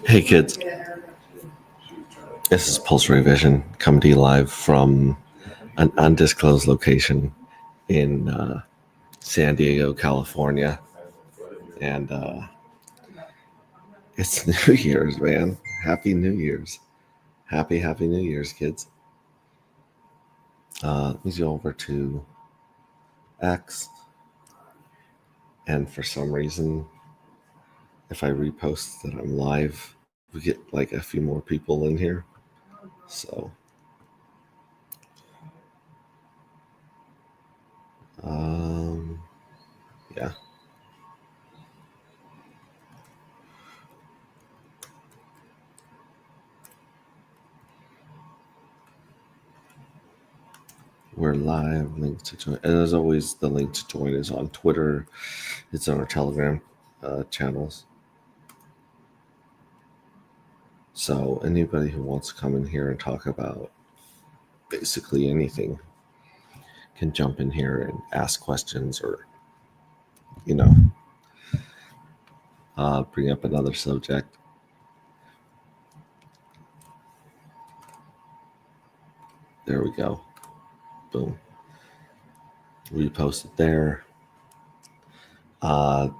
Hey kids, this is Pulse Revision coming to you live from an undisclosed location in San Diego, California. And it's New Year's, man. Happy New Year's. Happy New Year's, kids. Let me go over to X. And for some reason, if I repost that I'm live, we get like a few more people in here. So, yeah. We're live. Link to join, and as always, the link to join is on Twitter. It's on our Telegram channels. So anybody who wants to come in here and talk about basically anything can jump in here and ask questions, or bring up another subject. There we go. Boom. Repost it there.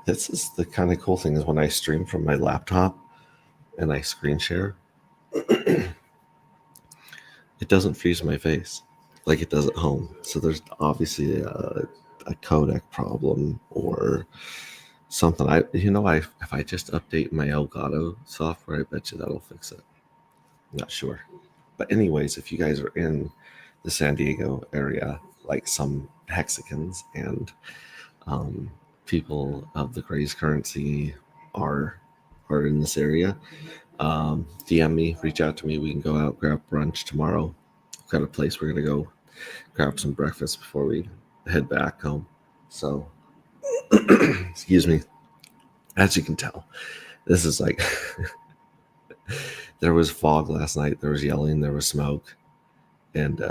This is the kind of cool thing is when I stream from my laptop and I screen share, it doesn't freeze my face like it does at home. So there's obviously a codec problem or something. If I just update my Elgato software, I bet you that'll fix it. Not sure. But anyways, if you guys are in the San Diego area, like some Hexicans and people of the Grays currency are in this area, DM me, reach out to me. We can go out, grab brunch tomorrow. We've got a place we're going to go grab some breakfast before we head back home. So, excuse me. As you can tell, this is like, there was fog last night. There was yelling, there was smoke. And,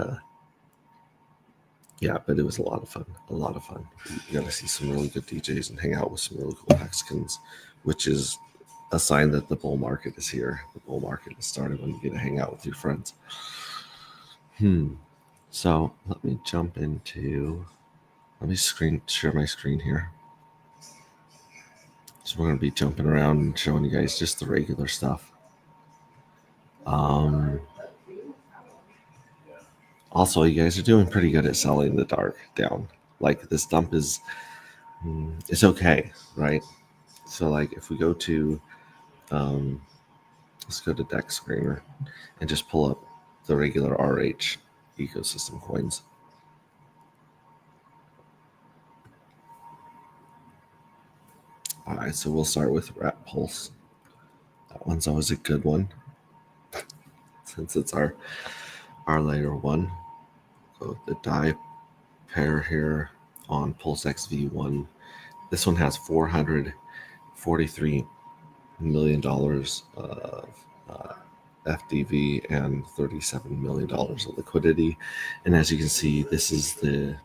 yeah, but it was a lot of fun. You got to see some really good DJs and hang out with some really cool Mexicans, which is a sign that the bull market is here. The bull market has started when you get to hang out with your friends. So let me share my screen here. So we're going to be jumping around and showing you guys just the regular stuff. Also, you guys are doing pretty good at selling the dark down. Like this dump is, it's okay, right? So like if we go to, let's go to Deck Screener and just pull up the regular RH ecosystem coins. All right, so we'll start with Rat Pulse. That one's always a good one since it's our layer one. Go with the die pair here on Pulse XV1. This one has $443 million of FDV and $37 million of liquidity. And as you can see, this is the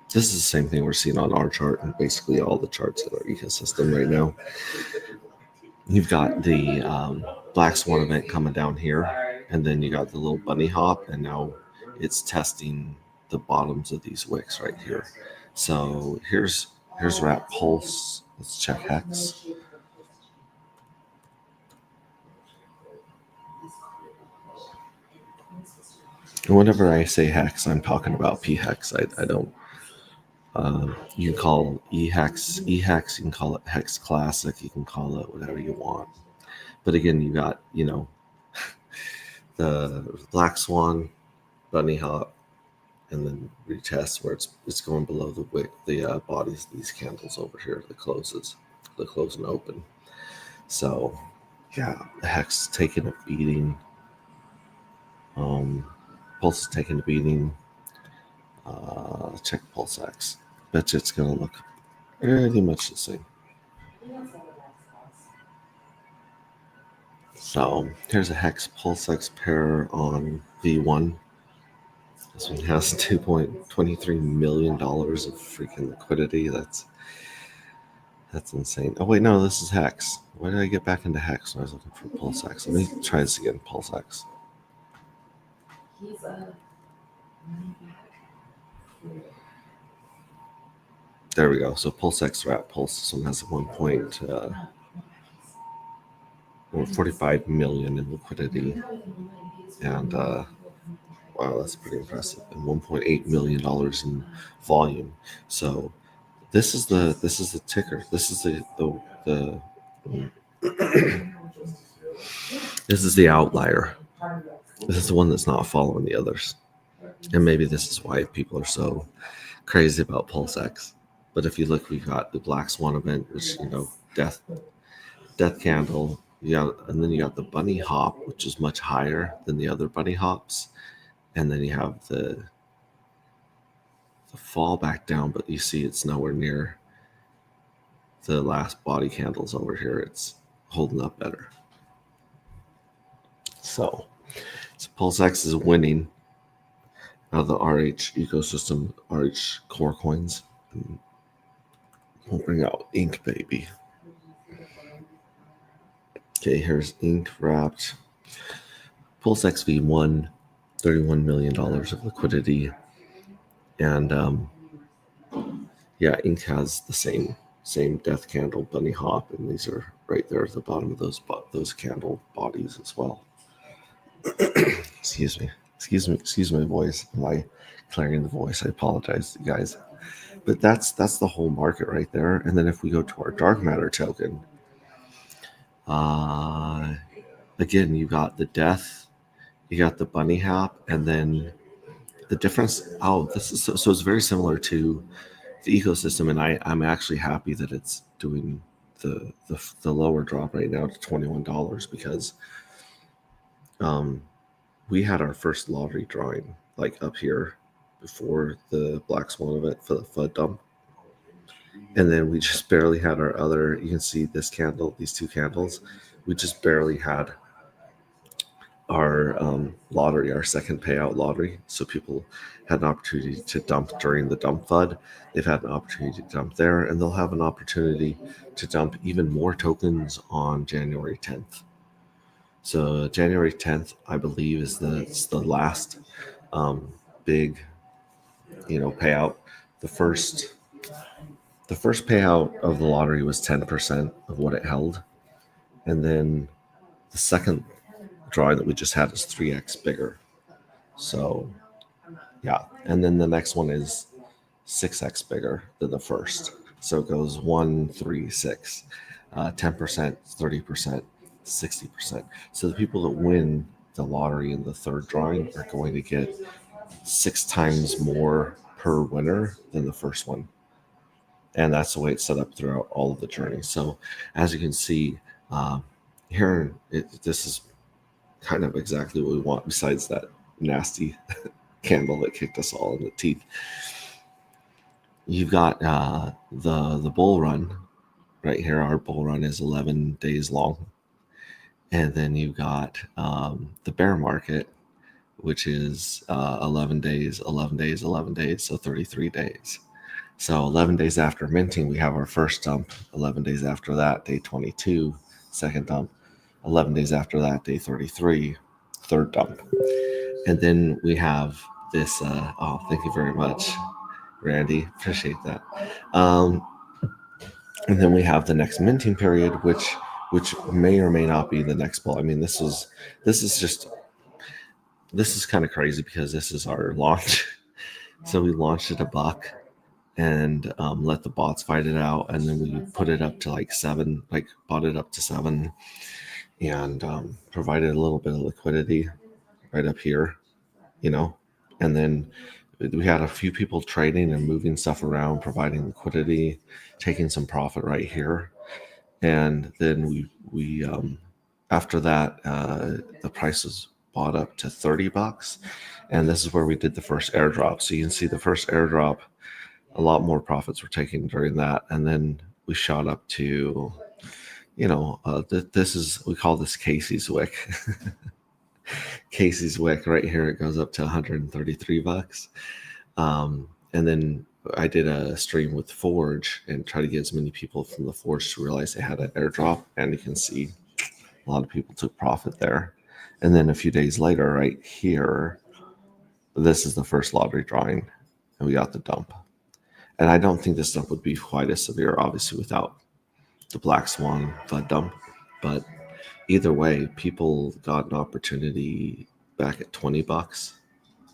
same thing we're seeing on our chart and basically all the charts in our ecosystem right now. You've got the Black Swan event coming down here, and then you got the little bunny hop, and now it's testing the bottoms of these wicks right here. So here's Rat Pulse. Let's check Hex. Whenever I say Hex, I'm talking about P-Hex. I don't. You can call E-Hex, you can call it Hex Classic, you can call it whatever you want. But again, you got, the Black Swan, Bunny Hop, and then retest where it's going below the wick, the bodies of these candles over here, the close and open. So, yeah, the Hex taking a beating. Pulse is taking a beating. Check Pulse X. Bet you it's going to look pretty much the same. So here's a Hex Pulse X pair on V1. This one has $2.23 million of freaking liquidity. That's insane. Oh wait, no, this is Hex. Why did I get back into Hex when I was looking for Pulse X? Let me try this again. Pulse X. There we go. So Pulse X Rat Pulse. This one has 1.45 million in liquidity, and wow, that's pretty impressive. And $1.8 million in volume. So this is the ticker. This is the this is the outlier. This is the one that's not following the others. And maybe this is why people are so crazy about Pulse X. But if you look, we've got the Black Swan event, which, death candle. And then you got the bunny hop, which is much higher than the other bunny hops. And then you have the fall back down, but you see it's nowhere near the last body candles over here. It's holding up better. So Pulse X is winning out of the RH ecosystem, RH core coins. And we'll bring out Ink Baby. Okay, here's Ink wrapped. Pulse XV1, $31 million of liquidity. And Ink has the same death candle bunny hop, and these are right there at the bottom of those candle bodies as well. Excuse my voice. Am I clearing the voice? I apologize, you guys. But that's the whole market right there. And then if we go to our dark matter token, again, you got the death, you got the bunny hop, and then the difference. Oh, this is so it's very similar to the ecosystem, and I'm actually happy that it's doing the lower drop right now to $21, because we had our first lottery drawing like up here before the Black Swan event for the FUD dump. And then we just barely had our other, you can see this candle, these two candles, we just barely had our lottery, our second payout lottery. So people had an opportunity to dump during the dump FUD. They've had an opportunity to dump there, and they'll have an opportunity to dump even more tokens on January 10th. So January 10th, I believe, is the last big, payout. The first payout of the lottery was 10% of what it held, and then the second drawing that we just had is 3x bigger. So yeah, and then the next one is 6x bigger than the first. So it goes 1, 3, 6, 10%, 30%, 60%. So the people that win the lottery in the third drawing are going to get 6 times more per winner than the first one. And that's the way it's set up throughout all of the journey. So as you can see here, this is kind of exactly what we want, besides that nasty candle that kicked us all in the teeth. You've got the bull run right here. Our bull run is 11 days long. And then you've got the bear market, which is 11 days, 11 days, 11 days, so 33 days. So 11 days after minting, we have our first dump. 11 days after that, day 22, second dump. 11 days after that, day 33, third dump. And then we have this, thank you very much, Randy. Appreciate that. And then we have the next minting period, which may or may not be the next bull. I mean, this is kind of crazy, because this is our launch. So we launched at $1 and let the bots fight it out, and then we put it up to like 7, like bought it up to 7, and provided a little bit of liquidity right up here, and then we had a few people trading and moving stuff around, providing liquidity, taking some profit right here. And then we after that, the price was bought up to $30, and this is where we did the first airdrop. So you can see the first airdrop, a lot more profits were taken during that, and then we shot up to, this is, we call this Casey's Wick. Casey's Wick right here, it goes up to $133. And then I did a stream with Forge and try to get as many people from the Forge to realize they had an airdrop, and you can see a lot of people took profit there. And then a few days later, right here, this is the first lottery drawing, and we got the dump. And I don't think this dump would be quite as severe, obviously, without the Black Swan flood dump. But either way, people got an opportunity back at $20,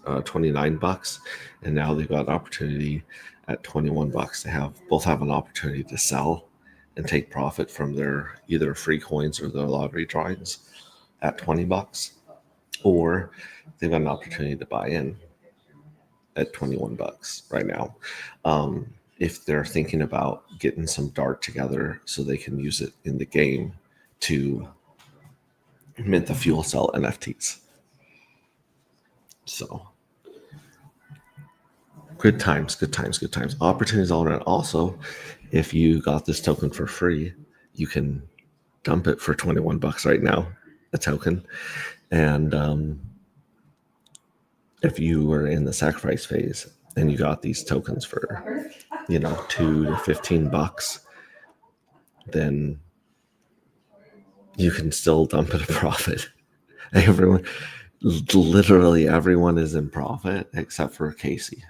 $29, and now they've got an opportunity at $21 to have an opportunity to sell and take profit from their either free coins or their lottery drawings at $20, or they've got an opportunity to buy in at $21 right now. If they're thinking about getting some dart together so they can use it in the game to mint the fuel cell NFTs. So good times, good times, good times. Opportunities all around. Also, if you got this token for free, you can dump it for $21 right now, a token. And if you were in the sacrifice phase and you got these tokens for, $2 to $15, then you can still dump at a profit. Literally everyone is in profit except for Casey.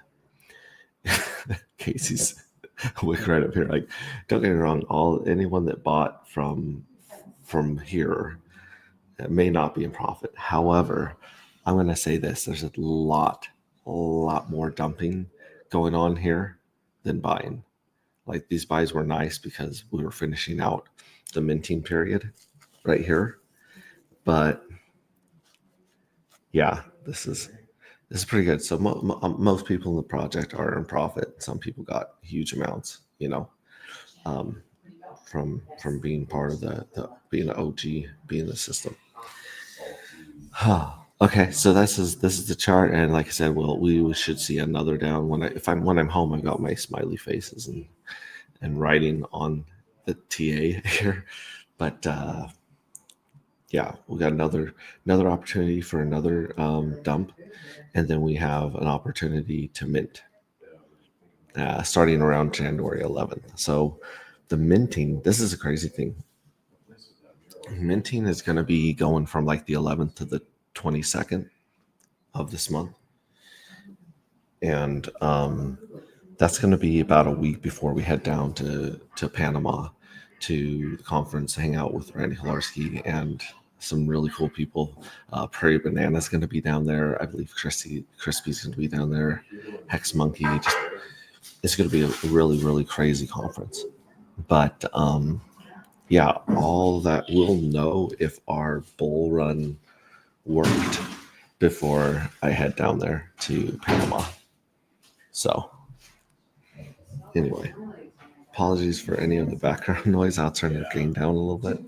Casey's wick right up here. Like, don't get me wrong, anyone that bought from here may not be in profit. However, I'm going to say this: there's a lot more dumping going on here than buying. Like, these buys were nice because we were finishing out the minting period right here. But yeah, this is pretty good. So most people in the project are in profit. Some people got huge amounts, from being part of the being an OG, being the system. Okay, so this is the chart, and like I said, we should see another down when I'm home. I've got my smiley faces and writing on the TA here, but yeah, we got another opportunity for another dump, and then we have an opportunity to mint starting around January 11th. So the minting, this is a crazy thing. Minting is going to be going from like the 11th to the 22nd of this month, and that's going to be about a week before we head down to Panama to the conference, hang out with Randy Hilarski and some really cool people. Prairie Banana is going to be down there. I believe Crispy's going to be down there. Hex Monkey. It's going to be a really, really crazy conference. But yeah, all that we'll know if our bull run worked before I head down there to Panama. So anyway, apologies for any of the background noise. I'll turn the gain down a little bit,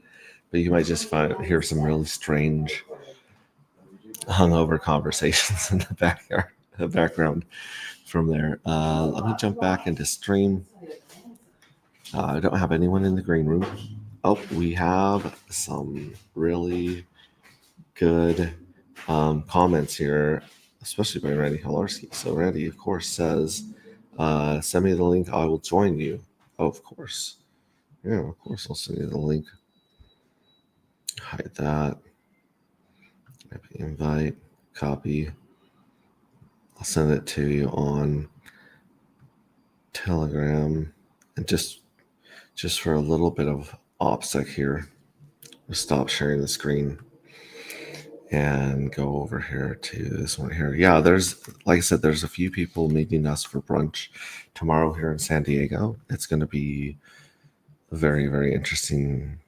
but you might just hear some really strange hungover conversations in the background from there. Let me jump back into stream. I don't have anyone in the green room. Oh, we have some really good comments here, especially by Randy Hilarski. So Randy, of course, says, send me the link. I will join you. Oh, of course. Yeah, of course, I'll send you the link. Hide that. Invite, copy. I'll send it to you on Telegram. And just for a little bit of OPSEC here, we'll stop sharing the screen and go over here to this one here. Yeah, like I said, there's a few people meeting us for brunch tomorrow here in San Diego. It's going to be a very, very interesting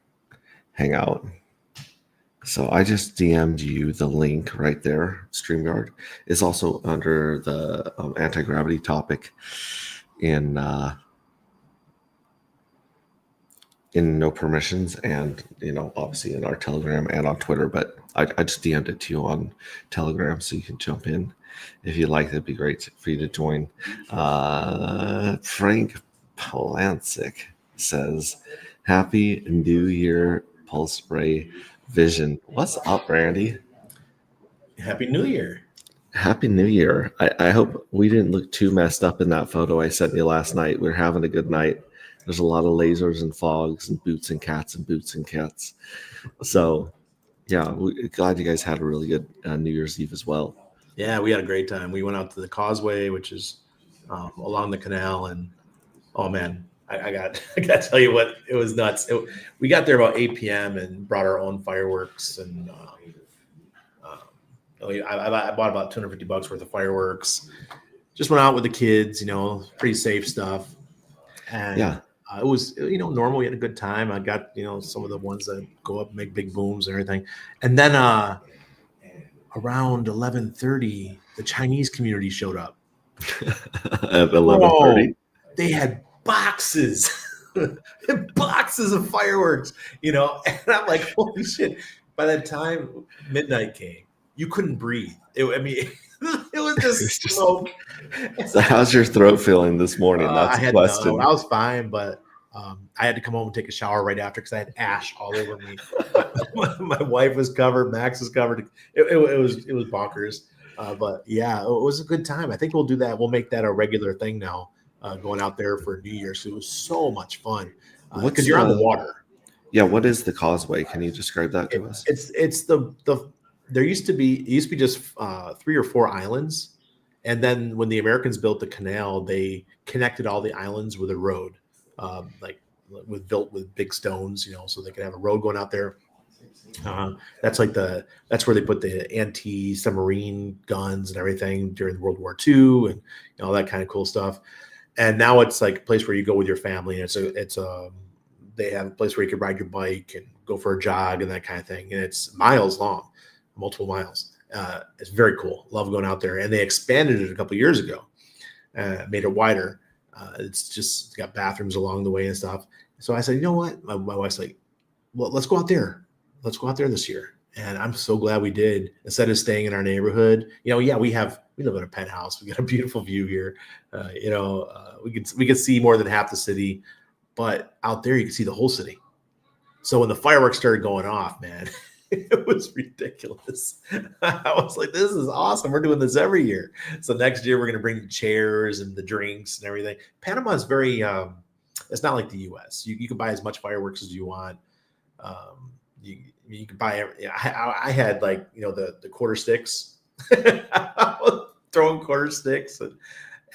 hangout. So I just DM'd you the link right there. StreamYard is also under the anti-gravity topic in no permissions, and obviously in our Telegram and on Twitter, but I just DM'd it to you on Telegram so you can jump in if you'd like. That'd be great for you to join. Frank Polancic says, Happy New Year, Pulse Ray Vision. What's up, Randy? Happy New Year. Happy New Year. I hope we didn't look too messed up in that photo I sent you last night. We are having a good night. There's a lot of lasers and fogs and boots and cats and boots and cats. So, yeah, glad you guys had a really good New Year's Eve as well. Yeah, we had a great time. We went out to the Causeway, which is along the canal, and oh man, I got I got to tell you what, it was nuts. We got there about 8 p.m. and brought our own fireworks, and I bought about $250 worth of fireworks. Just went out with the kids, pretty safe stuff, and Yeah. it was normal. We had a good time. I got some of the ones that go up and make big booms and everything, and then around 11:30, the Chinese community showed up. At 11:30. They had boxes, boxes of fireworks, and I'm like, holy shit! By the time midnight came, you couldn't breathe. It was just smoke. So, how's your throat feeling this morning? That's a question. I was fine, but I had to come home and take a shower right after because I had ash all over me. My wife was covered. Max was covered. It was bonkers. But yeah, it was a good time. I think we'll do that. We'll make that a regular thing now, going out there for New Year's. It was so much fun because you're on the water. Yeah, what is the Causeway? Can you describe that to us? It's the there used to be just 3 or 4 islands, and then when the Americans built the canal, they connected all the islands with a road, built with big stones, so they could have a road going out there. That's where they put the anti-submarine guns and everything during World War II and all that kind of cool stuff. And now it's like a place where you go with your family, and they have a place where you can ride your bike and go for a jog and that kind of thing. And it's miles long, multiple miles. It's very cool. Love going out there. And they expanded it a couple of years ago, made it wider. It's got bathrooms along the way and stuff. So I said, you know what? My wife's like, well, let's go out there. Let's go out there this year. And I'm so glad we did. Instead of staying in our neighborhood, we live in a penthouse. We got a beautiful view here. We could see more than half the city, but out there you can see the whole city. So when the fireworks started going off, man, it was ridiculous. I was like, this is awesome. We're doing this every year. So next year we're going to bring the chairs and the drinks and everything. Panama is very, it's not like the US. You can buy as much fireworks as you want. You can buy. I had the quarter sticks. I was throwing quarter sticks, and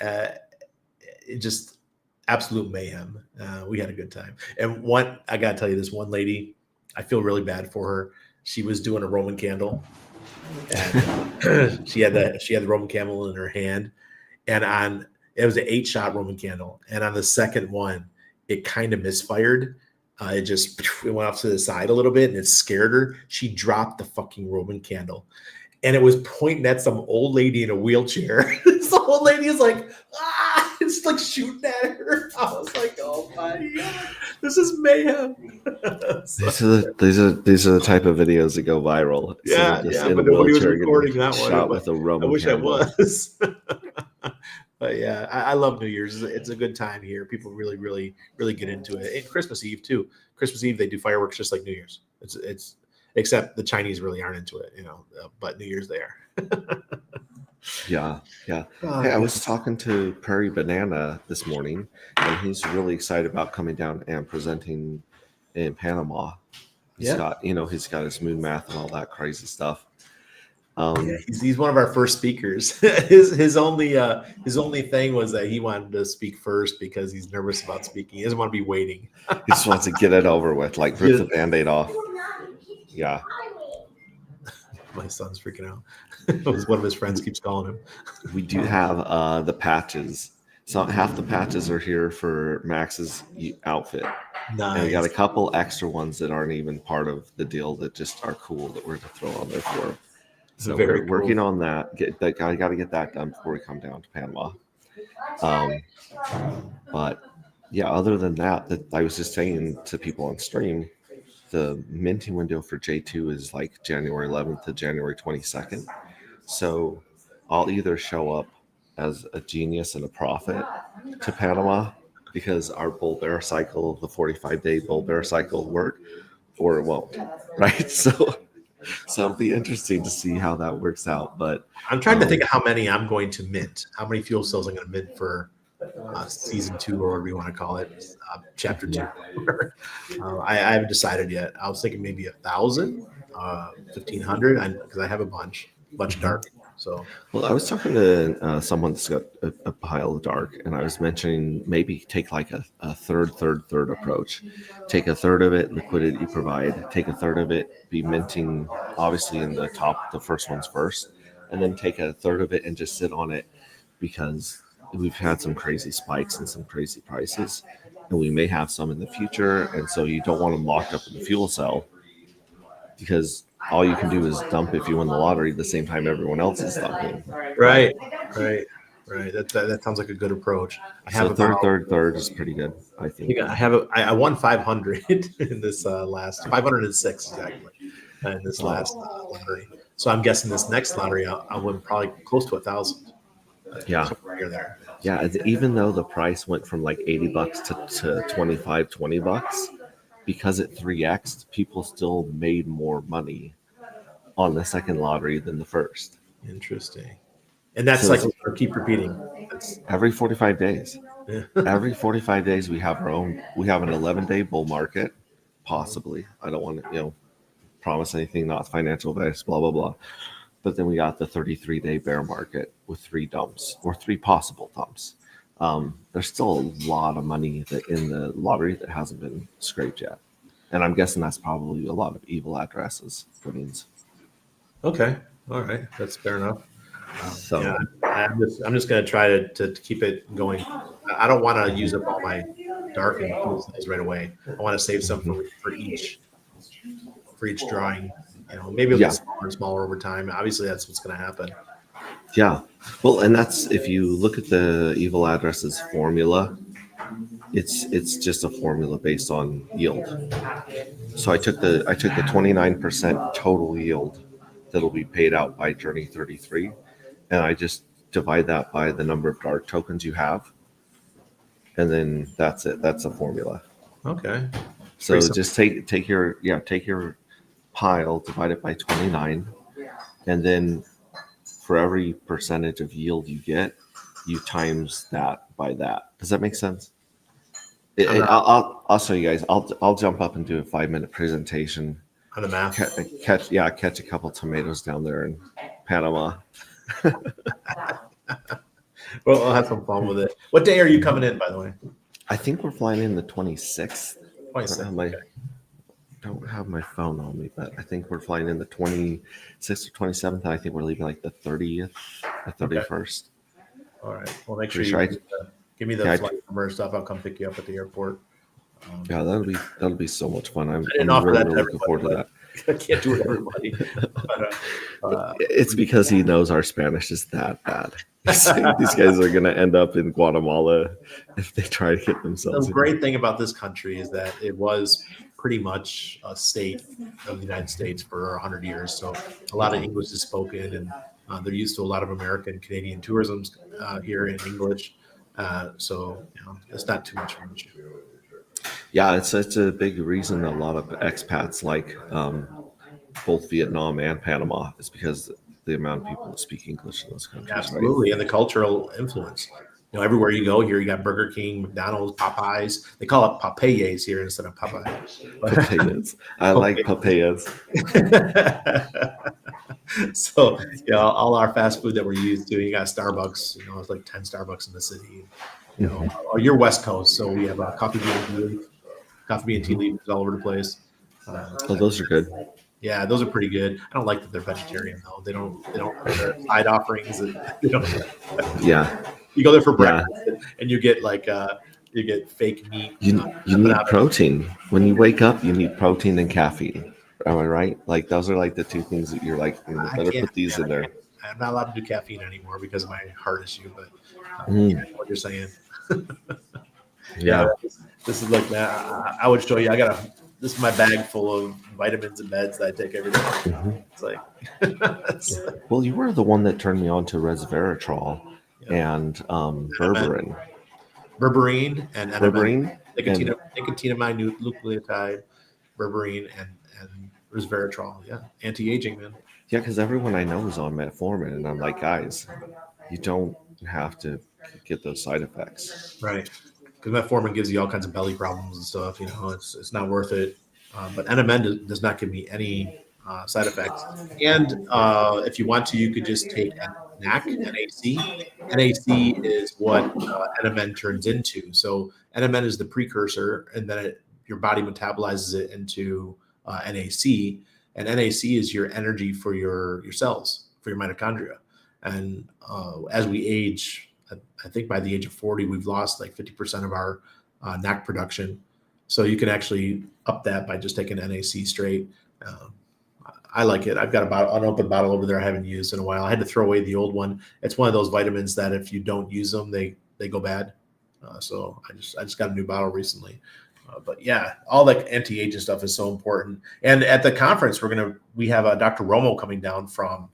it just absolute mayhem. We had a good time. And I gotta tell you, this one lady, I feel really bad for her. She was doing a Roman candle, and she had the Roman candle in her hand, and it was an 8-shot Roman candle, and on the second one, it kind of misfired. It went off to the side a little bit, and it scared her. She dropped the fucking Roman candle, and it was pointing at some old lady in a wheelchair. This old lady is like, it's like shooting at her. I was like, oh my God, this is mayhem. These are the type of videos that go viral. Yeah, but nobody was recording that one. Shot with a Roman I wish candle. I was. But yeah, I love New Year's. It's a good time here. People really, really, really get into it. And Christmas Eve too. Christmas Eve they do fireworks just like New Year's. It's except the Chinese really aren't into it, but New Year's they are. Yeah. Hey, I was talking to Prairie Banana this morning, and he's really excited about coming down and presenting in Panama. He's got his moon math and all that crazy stuff. He's one of our first speakers. His only thing was that he wanted to speak first because he's nervous about speaking. He doesn't want to be waiting. He just wants to get it over with, like rip the Band-Aid off. Yeah. My son's freaking out. One of his friends keeps calling him. We do have the patches. So half the patches are here for Max's outfit. Nice. And we got a couple extra ones that aren't even part of the deal that just are cool that we're going to throw on there for him. So we're working on that. I got to get that done before we come down to Panama. But yeah, other than that I was just saying to people on stream, the minting window for J2 is like January 11th to January 22nd. So I'll either show up as a genius and a prophet to Panama because our bull bear cycle, the 45-day bull bear cycle, work, or it won't, right? So So it'll be interesting to see how that works out. But I'm trying to think of how many I'm going to mint, how many fuel cells I'm going to mint for season 2 or whatever you want to call it, chapter 2. I haven't decided yet. I was thinking maybe 1,000, 1,500, because I have a bunch of dark. So well, I was talking to someone that's got a pile of dark, and I was mentioning maybe take like a third approach. Take a third of it, liquidity provide. Take a third of it, be minting obviously in the first ones first, and then take a third of it and just sit on it because we've had some crazy spikes and some crazy prices, and we may have some in the future, and so you don't want them locked up in the fuel cell because all you can do is dump if you win the lottery the same time everyone else is dumping. right. That sounds like a good approach. I have So about third is pretty good, I think. I won 500 in this last 506 exactly in this last lottery. So I'm guessing this next lottery I'll win probably close to 1,000. Yeah. Somewhere near there. Yeah, even though the price went from like $80 to 25, $20, because it 3x'd, people still made more money on the second lottery than the first. Interesting. And that So cycle keep repeating. That's, every 45 days. yeah. Every 45 days we have an 11-day bull market, possibly. I don't want to, promise anything, not financial advice, blah, blah, blah. But then we got the 33-day bear market with 3 dumps or 3 possible dumps. There's still a lot of money in the lottery that hasn't been scraped yet. And I'm guessing that's probably a lot of evil addresses, winnings. Okay. All right. That's fair enough. So Yeah, I'm just going to try to keep it going. I don't want to use up all my dark and fuel cells right away. I want to save some for each drawing. Maybe it'll get smaller and smaller over time. Obviously, that's what's going to happen. yeah, well, and that's if you look at the evil addresses formula, it's just a formula based on yield. So I took the 29% total yield that'll be paid out by Journey 33, and I just divide that by the number of dark tokens you have, and then that's it. That's a formula. Okay. So just take your pile, divide it by 29, and then for every percentage of yield you get, you times that by that. Does that make sense? I'll show you guys. I'll jump up and do a 5-minute presentation on the math. Catch a couple tomatoes down there in Panama. Well, I'll have some fun with it. What day are you coming in, by the way? I think we're flying in the 26th. 26th. Don't have my phone on me, but I think we're flying in the 26th or 27th. And I think we're leaving like the 30th, the 31st. Okay. All right. Well, make sure you give me the flight number stuff. I'll come pick you up at the airport. Yeah, that'll be so much fun. I'm offer really, that really looking forward to that. I can't do it to everybody. It's because he knows our Spanish is that bad. These guys are going to end up in Guatemala if they try to get themselves. The great thing about this country is that it was pretty much a state of the United States for 100 years. So a lot of English is spoken, and they're used to a lot of American Canadian tourism here in English. So it's not too much of an issue. Yeah, it's a big reason a lot of expats like both Vietnam and Panama is because the amount of people that speak English in those countries. Absolutely, right? And the cultural influence. Everywhere you go here, you got Burger King, McDonald's, Popeyes. They call it Popeyes here instead of Popeyes. Papayas. I like papayas. So, all our fast food that we're used to, you got Starbucks, it's like 10 Starbucks in the city. You're West Coast, so we have Coffee Bean Tea Leaf all over the place. Those are good. Yeah, those are pretty good. I don't like that they're vegetarian though. They don't their side offerings. Yeah. You go there for breakfast and you get you get fake meat. You need protein. When you wake up, you need protein and caffeine. Am I right? Like those are like the two things that you're like, better put these in there. I'm not allowed to do caffeine anymore because of my heart issue, but what you're saying. Yeah. This is like, man, I would show you. This is my bag full of vitamins and meds that I take every day. Mm-hmm. It's like, well, you were the one that turned me on to resveratrol and berberine. Berberine and berberine, nicotinamide nucleotide, berberine and resveratrol. Yeah, anti-aging, man. Yeah, because everyone I know is on metformin, and I'm like, guys, you don't have to get those side effects. Right. Because metformin gives you all kinds of belly problems and stuff. You know, it's not worth it. But NMN does not give me any side effects. And if you want to, you could just take NAC, NAC. NAC is what NMN turns into. So NMN is the precursor, and then your body metabolizes it into NAC. And NAC is your energy for your cells, for your mitochondria. And as we age, I think by the age of 40, we've lost like 50% of our NAC production. So you can actually up that by just taking NAC straight. Um, I like it. I've got an open bottle over there I haven't used in a while. I had to throw away the old one. It's one of those vitamins that if you don't use them, they go bad. So I just got a new bottle recently. But yeah, all that anti-aging stuff is so important. And at the conference, we have Dr. Romo coming down from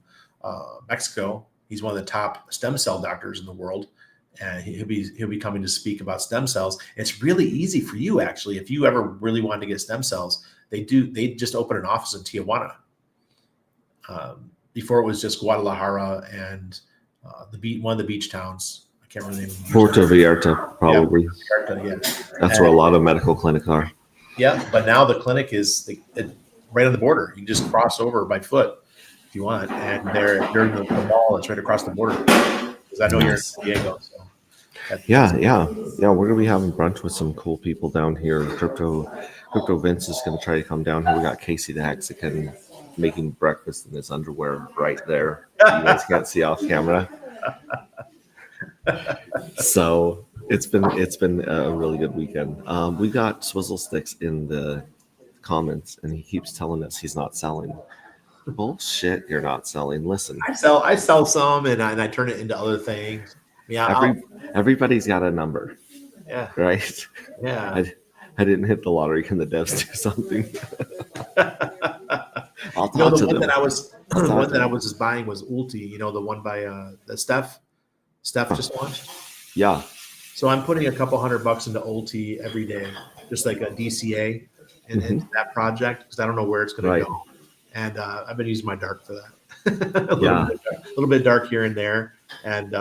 Mexico. He's one of the top stem cell doctors in the world, and he'll be coming to speak about stem cells. It's really easy for you actually. If you ever really want to get stem cells, they just open an office in Tijuana. Before it was just Guadalajara and one of the beach towns. I can't remember the name. Puerto Vallarta, probably. Yeah. That's where a lot of medical clinics are. Yeah, but now the clinic is right on the border. You can just cross over by foot if you want, and they're in the mall that's right across the border. Because I know you're in San Diego. So yeah. We're gonna be having brunch with some cool people down here. Crypto Vince is gonna try to come down here. We got Casey the Mexican making breakfast in his underwear right there. You guys can't see off camera. So it's been a really good weekend. We got Swizzle Sticks in the comments, and he keeps telling us he's not selling. Bullshit, you're not selling. Listen, I sell some, and I turn it into other things. Yeah, everybody's got a number. Yeah. Right. Yeah. I didn't hit the lottery. Can the devs do something? I'll talk the to one them. that I was just buying was Ulti. You know, the one by the Steph just launched. Yeah. So I'm putting a couple $100 into Ulti every day, just like a DCA into that project because I don't know where it's going to go. And I've been using my dark for that. a little bit dark here and there, and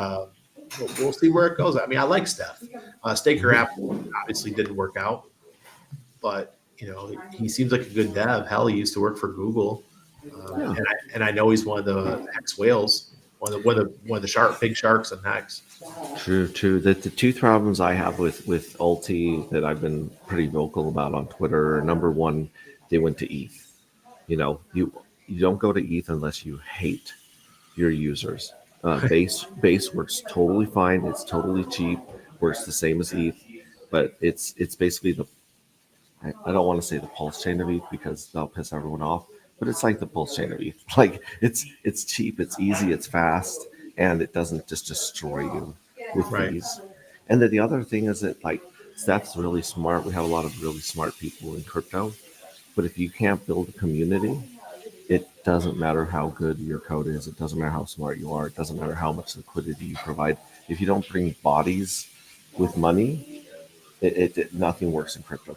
we'll see where it goes. I mean, I like Steph. Staker app obviously didn't work out, but you know, he seems like a good dev. Hell, he used to work for Google, and I know he's one of the Hex whales, one of the big sharks in Hex. True. The two problems I have with Ulti that I've been pretty vocal about on Twitter are, number one, they went to ETH. You know, you don't go to ETH unless you hate your users. Base works totally fine. It's totally cheap. Works the same as ETH, but it's basically I don't want to say the pulse chain of ETH because that'll piss everyone off, but it's like the pulse chain of ETH. Like it's cheap, it's easy, it's fast, and it doesn't just destroy you with fees. And then the other thing is that like Steph's really smart. We have a lot of really smart people in crypto, but if you can't build a community, it doesn't matter how good your code is. It doesn't matter how smart you are. It doesn't matter how much liquidity you provide. If you don't bring bodies with money, it nothing works in crypto.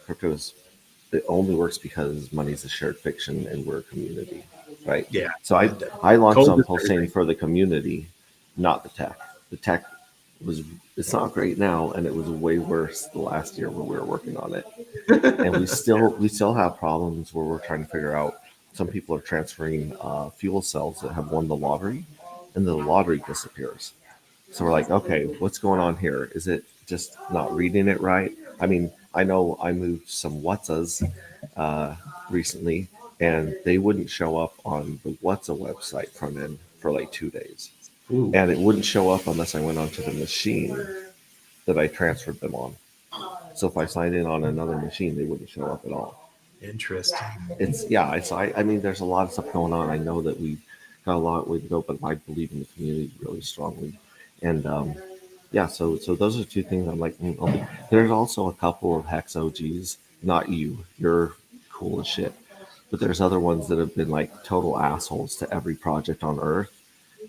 It only works because money is a shared fiction and we're a community, right? Yeah. So I launched on Pulse Chain for the community, not the tech. The tech it's not great now, and it was way worse the last year when we were working on it. And we still have problems where we're trying to figure out. Some people are transferring fuel cells that have won the lottery, and the lottery disappears. So we're like, okay, what's going on here? Is it just not reading it right? I mean, I know I moved some WhatsAs recently, and they wouldn't show up on the WhatsApp website front end for like 2 days. Ooh. And it wouldn't show up unless I went onto the machine that I transferred them on. So if I signed in on another machine, they wouldn't show up at all. Interesting. I mean, there's a lot of stuff going on. I know that we've got a lot way to go, but I believe in the community really strongly. And so those are two things I'm like, okay. There's also a couple of Hex OGs, not you, you're cool as shit. But there's other ones that have been like total assholes to every project on Earth.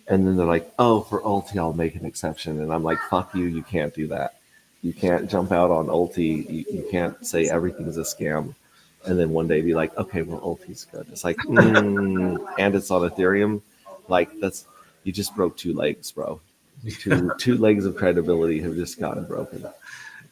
And then they're like, oh, for Ulti, I'll make an exception. And I'm like, fuck you, you can't do that. You can't jump out on Ulti. You can't say everything's a scam. and then one day be like, okay, well, ulti's good. It's like, and it's on Ethereum. Like that's you just broke two legs, bro. Two legs of credibility have just gotten broken.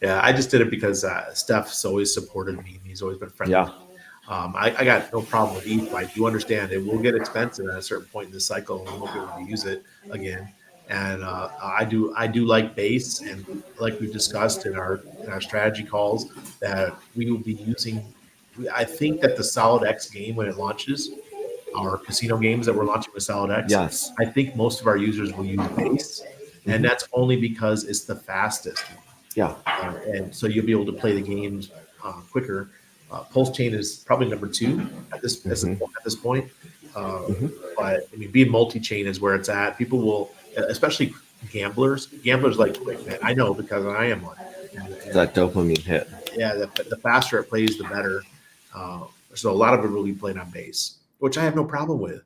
Yeah, I just did it because Steph's always supported me, and he's always been friendly with Yeah. me. I got no problem with ETH, but I do understand it will get expensive at a certain point in the cycle, and we won't be able to use it again. And I do like base, and like we've discussed in our strategy calls, that we will be using. I think that the Solid X game when it launches, our casino games that we're launching with Solid X, Yes. I think most of our users will use base, and Hmm. that's only because it's the fastest one. Yeah. And so you'll be able to play the games quicker. Pulse Chain is probably number two Hmm. at this point. Uh, Hmm. but I mean, being multi-chain is where it's at. People will, especially gamblers. Gamblers like quick, man. I know because I am one. And That dopamine hit. yeah, the faster it plays, the better. So a lot of it will be played on base, which I have no problem with.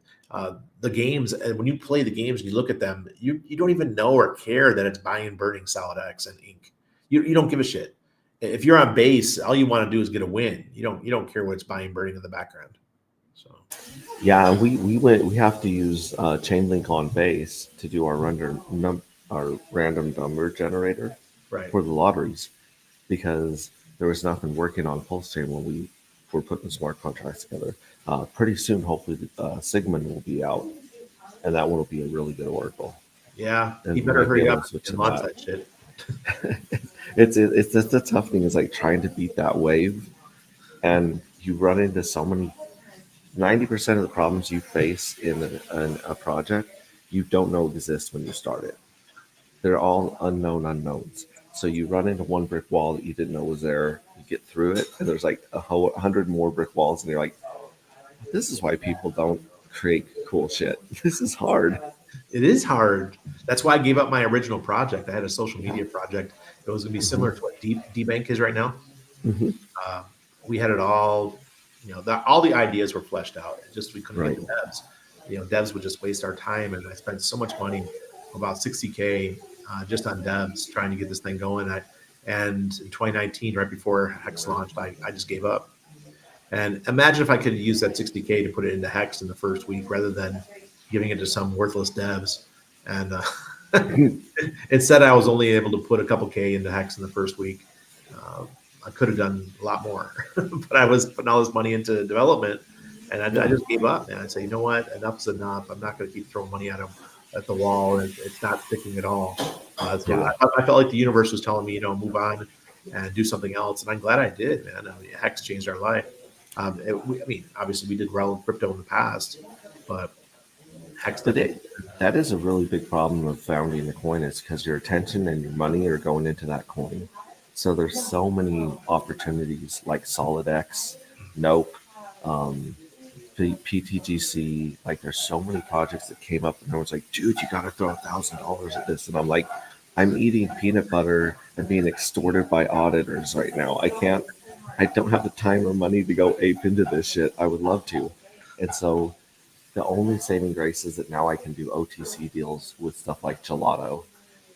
The games, and when you play the games and you look at them, you don't even know or care that it's buying and burning Solid X and Ink. You don't give a shit. If you're on base, all you want to do is get a win. You don't care what it's buying and burning in the background. So Yeah, we have to use Chainlink on base to do our random number generator right. for the lotteries because there was nothing working on Pulse Chain when we were putting smart contracts together. Pretty soon, hopefully, Sigmund will be out, and that one will be a really good oracle, Yeah, he and we better might be hurry able up to switch to and launch that. that shit. It's just the tough thing is like trying to beat that wave, and you run into so many 90% of the problems you face in a project you don't know exist when you start it. They're all unknown unknowns. So you run into one brick wall that you didn't know was there. You get through it, and there's like 100 more brick walls, and you're like, "This is why people don't create cool shit. This is hard." It is hard. That's why I gave up my original project. I had a social Yeah. media project. It was going to be Hmm. similar to what D Bank is right now. Hmm. Uh, we had it all, all the ideas were fleshed out. It just we couldn't get Right. the devs. Devs would just waste our time, and I spent so much money, about 60K, just on devs trying to get this thing going. And in 2019, right before Hex launched, I just gave up. And imagine if I could use that 60K to put it into Hex in the first week rather than giving it to some worthless devs. And instead, I was only able to put a couple K into Hex in the first week. Uh, I could have done a lot more, but I was putting all this money into development, and I Yeah. just gave up. And I said, you know what, enough's enough. I'm not going to keep throwing money at the wall. It's not sticking at all. So Yeah. I felt like the universe was telling me, move on and do something else. And I'm glad I did, man. I mean, Hex changed our life. I mean, obviously, we did well in crypto in the past, but Hex But definitely. that is a really big problem of founding the coin is because your attention and your money are going into that coin. So there's so many opportunities like SolidX, Nope, um, PTGC. Like there's so many projects that came up, and I was like, dude, you got to throw $1,000 at this. And I'm like, I'm eating peanut butter and being extorted by auditors right now. I can't. I don't have the time or money to go ape into this shit. I would love to. And so the only saving grace is that now I can do OTC deals with stuff like Gelato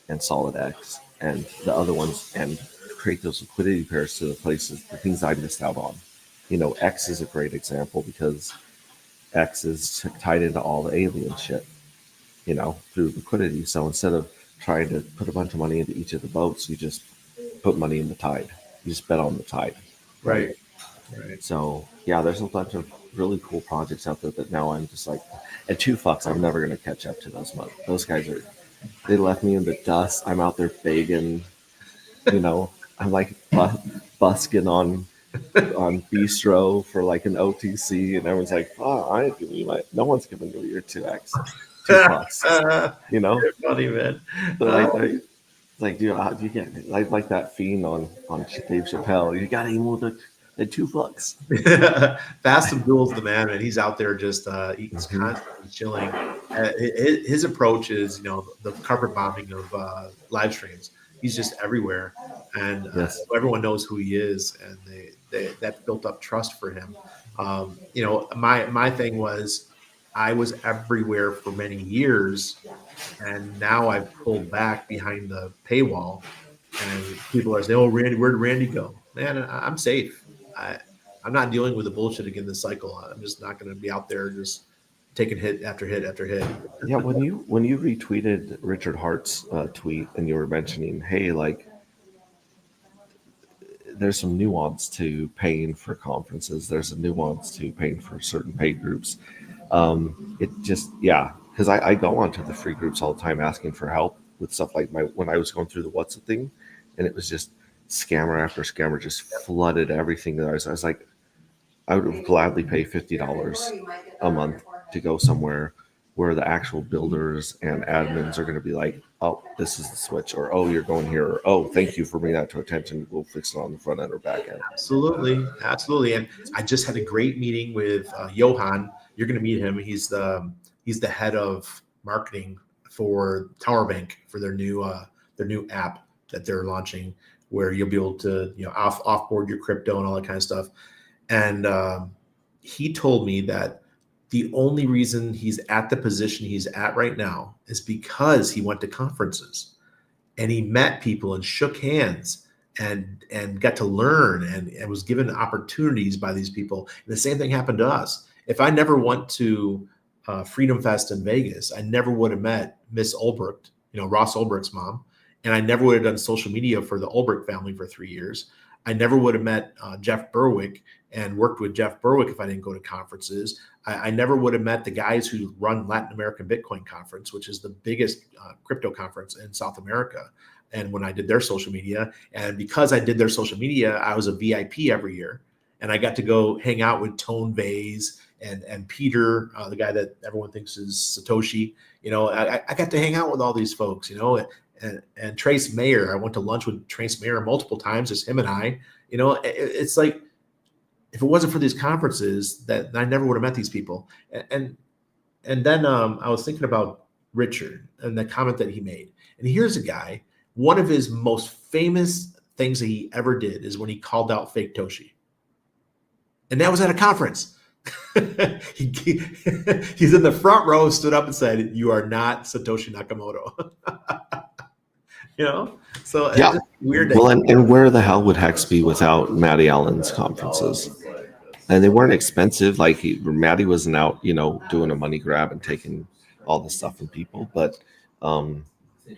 and SolidX and the other ones and create those liquidity pairs to the things I missed out on. X is a great example because X is tied into all the alien shit, through liquidity. So instead of trying to put a bunch of money into each of the boats, you just put money in the tide. You just bet on the tide, right? Right, right. So yeah, there's a bunch of really cool projects out there that now I'm just like, and two fucks, I'm never gonna catch up to those guys are. They left me in the dust. I'm out there begging, you know. I'm like busking on bistro for like an OTC, and everyone's like, "Oh, I ain't giving you my. No one's giving you your 2x, two fucks." You know, You're funny, man. they're like, dude, you get like that fiend on Dave Chappelle. You got him with the 2 fucks. Fast and Duel's the man, and he's out there just he's Hmm. constantly chilling. His approach is, the carpet bombing of live streams. He's just everywhere, and Yes. so everyone knows who he is, and they that built up trust for him. My thing was I was everywhere for many years, and now I've pulled back behind the paywall, and people are saying, "Oh, Randy, where did Randy go?" Man, I'm safe. I'm not dealing with the bullshit again this cycle. I'm just not going to be out there just taking hit after hit after hit. Yeah, when you retweeted Richard Hart's tweet and you were mentioning, hey, like there's some nuance to paying for conferences. There's a nuance to paying for certain paid groups. It just, yeah, because I go onto the free groups all the time asking for help with stuff like when I was going through the what's the thing, and it was just scammer after scammer just flooded everything that I was like, I would gladly pay $50 a month to go somewhere where the actual builders and admins are going to be like, oh, this is the switch, or oh, you're going here, or oh, thank you for bringing that to attention. We'll fix it on the front end or back end. Absolutely. And I just had a great meeting with Johan. You're going to meet him. He's the head of marketing for Tower Bank for their new app that they're launching, where you'll be able to offboard your crypto and all that kind of stuff. And he told me that the only reason he's at the position he's at right now is because he went to conferences and he met people and shook hands and got to learn and was given opportunities by these people. And the same thing happened to us. If I never went to Freedom Fest in Vegas, I never would have met Miss Ulbricht, Ross Ulbricht's mom, and I never would have done social media for the Ulbricht family for 3 years. I never would have met Jeff Berwick and worked with Jeff Berwick if I didn't go to conferences. I never would have met the guys who run Latin American Bitcoin Conference, which is the biggest crypto conference in South America. And when I did their social media, and because I did their social media, I was a VIP every year. And I got to go hang out with Tone Vase and Peter, the guy that everyone thinks is Satoshi. I got to hang out with all these folks, and Trace Mayer. I went to lunch with Trace Mayer multiple times, just him and I. It's like, if it wasn't for these conferences, that I never would have met these people. And then I was thinking about Richard and the comment that he made. And here's a guy, one of his most famous things that he ever did is when he called out fake Toshi. And that was at a conference. He's in the front row, stood up and said, "You are not Satoshi Nakamoto." So Yeah. it's weird. Well, and where the hell would Hex be without Matty Allen's conferences? And they weren't expensive. Like Matty wasn't out, doing a money grab and taking all the stuff from people. But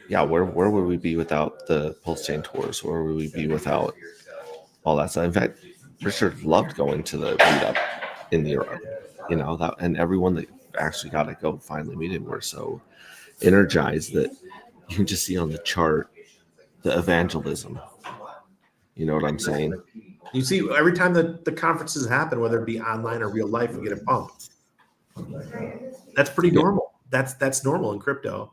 yeah, where would we be without the Pulse Chain tours? Where would we be without all that stuff? In fact, Richard loved going to the meetup in Europe. That, and everyone that actually got to go finally meet him were so energized that you can just see on the chart the evangelism. You know what I'm saying? You see, every time the conferences happen, whether it be online or real life, we get a pump. That's pretty normal. That's normal in crypto.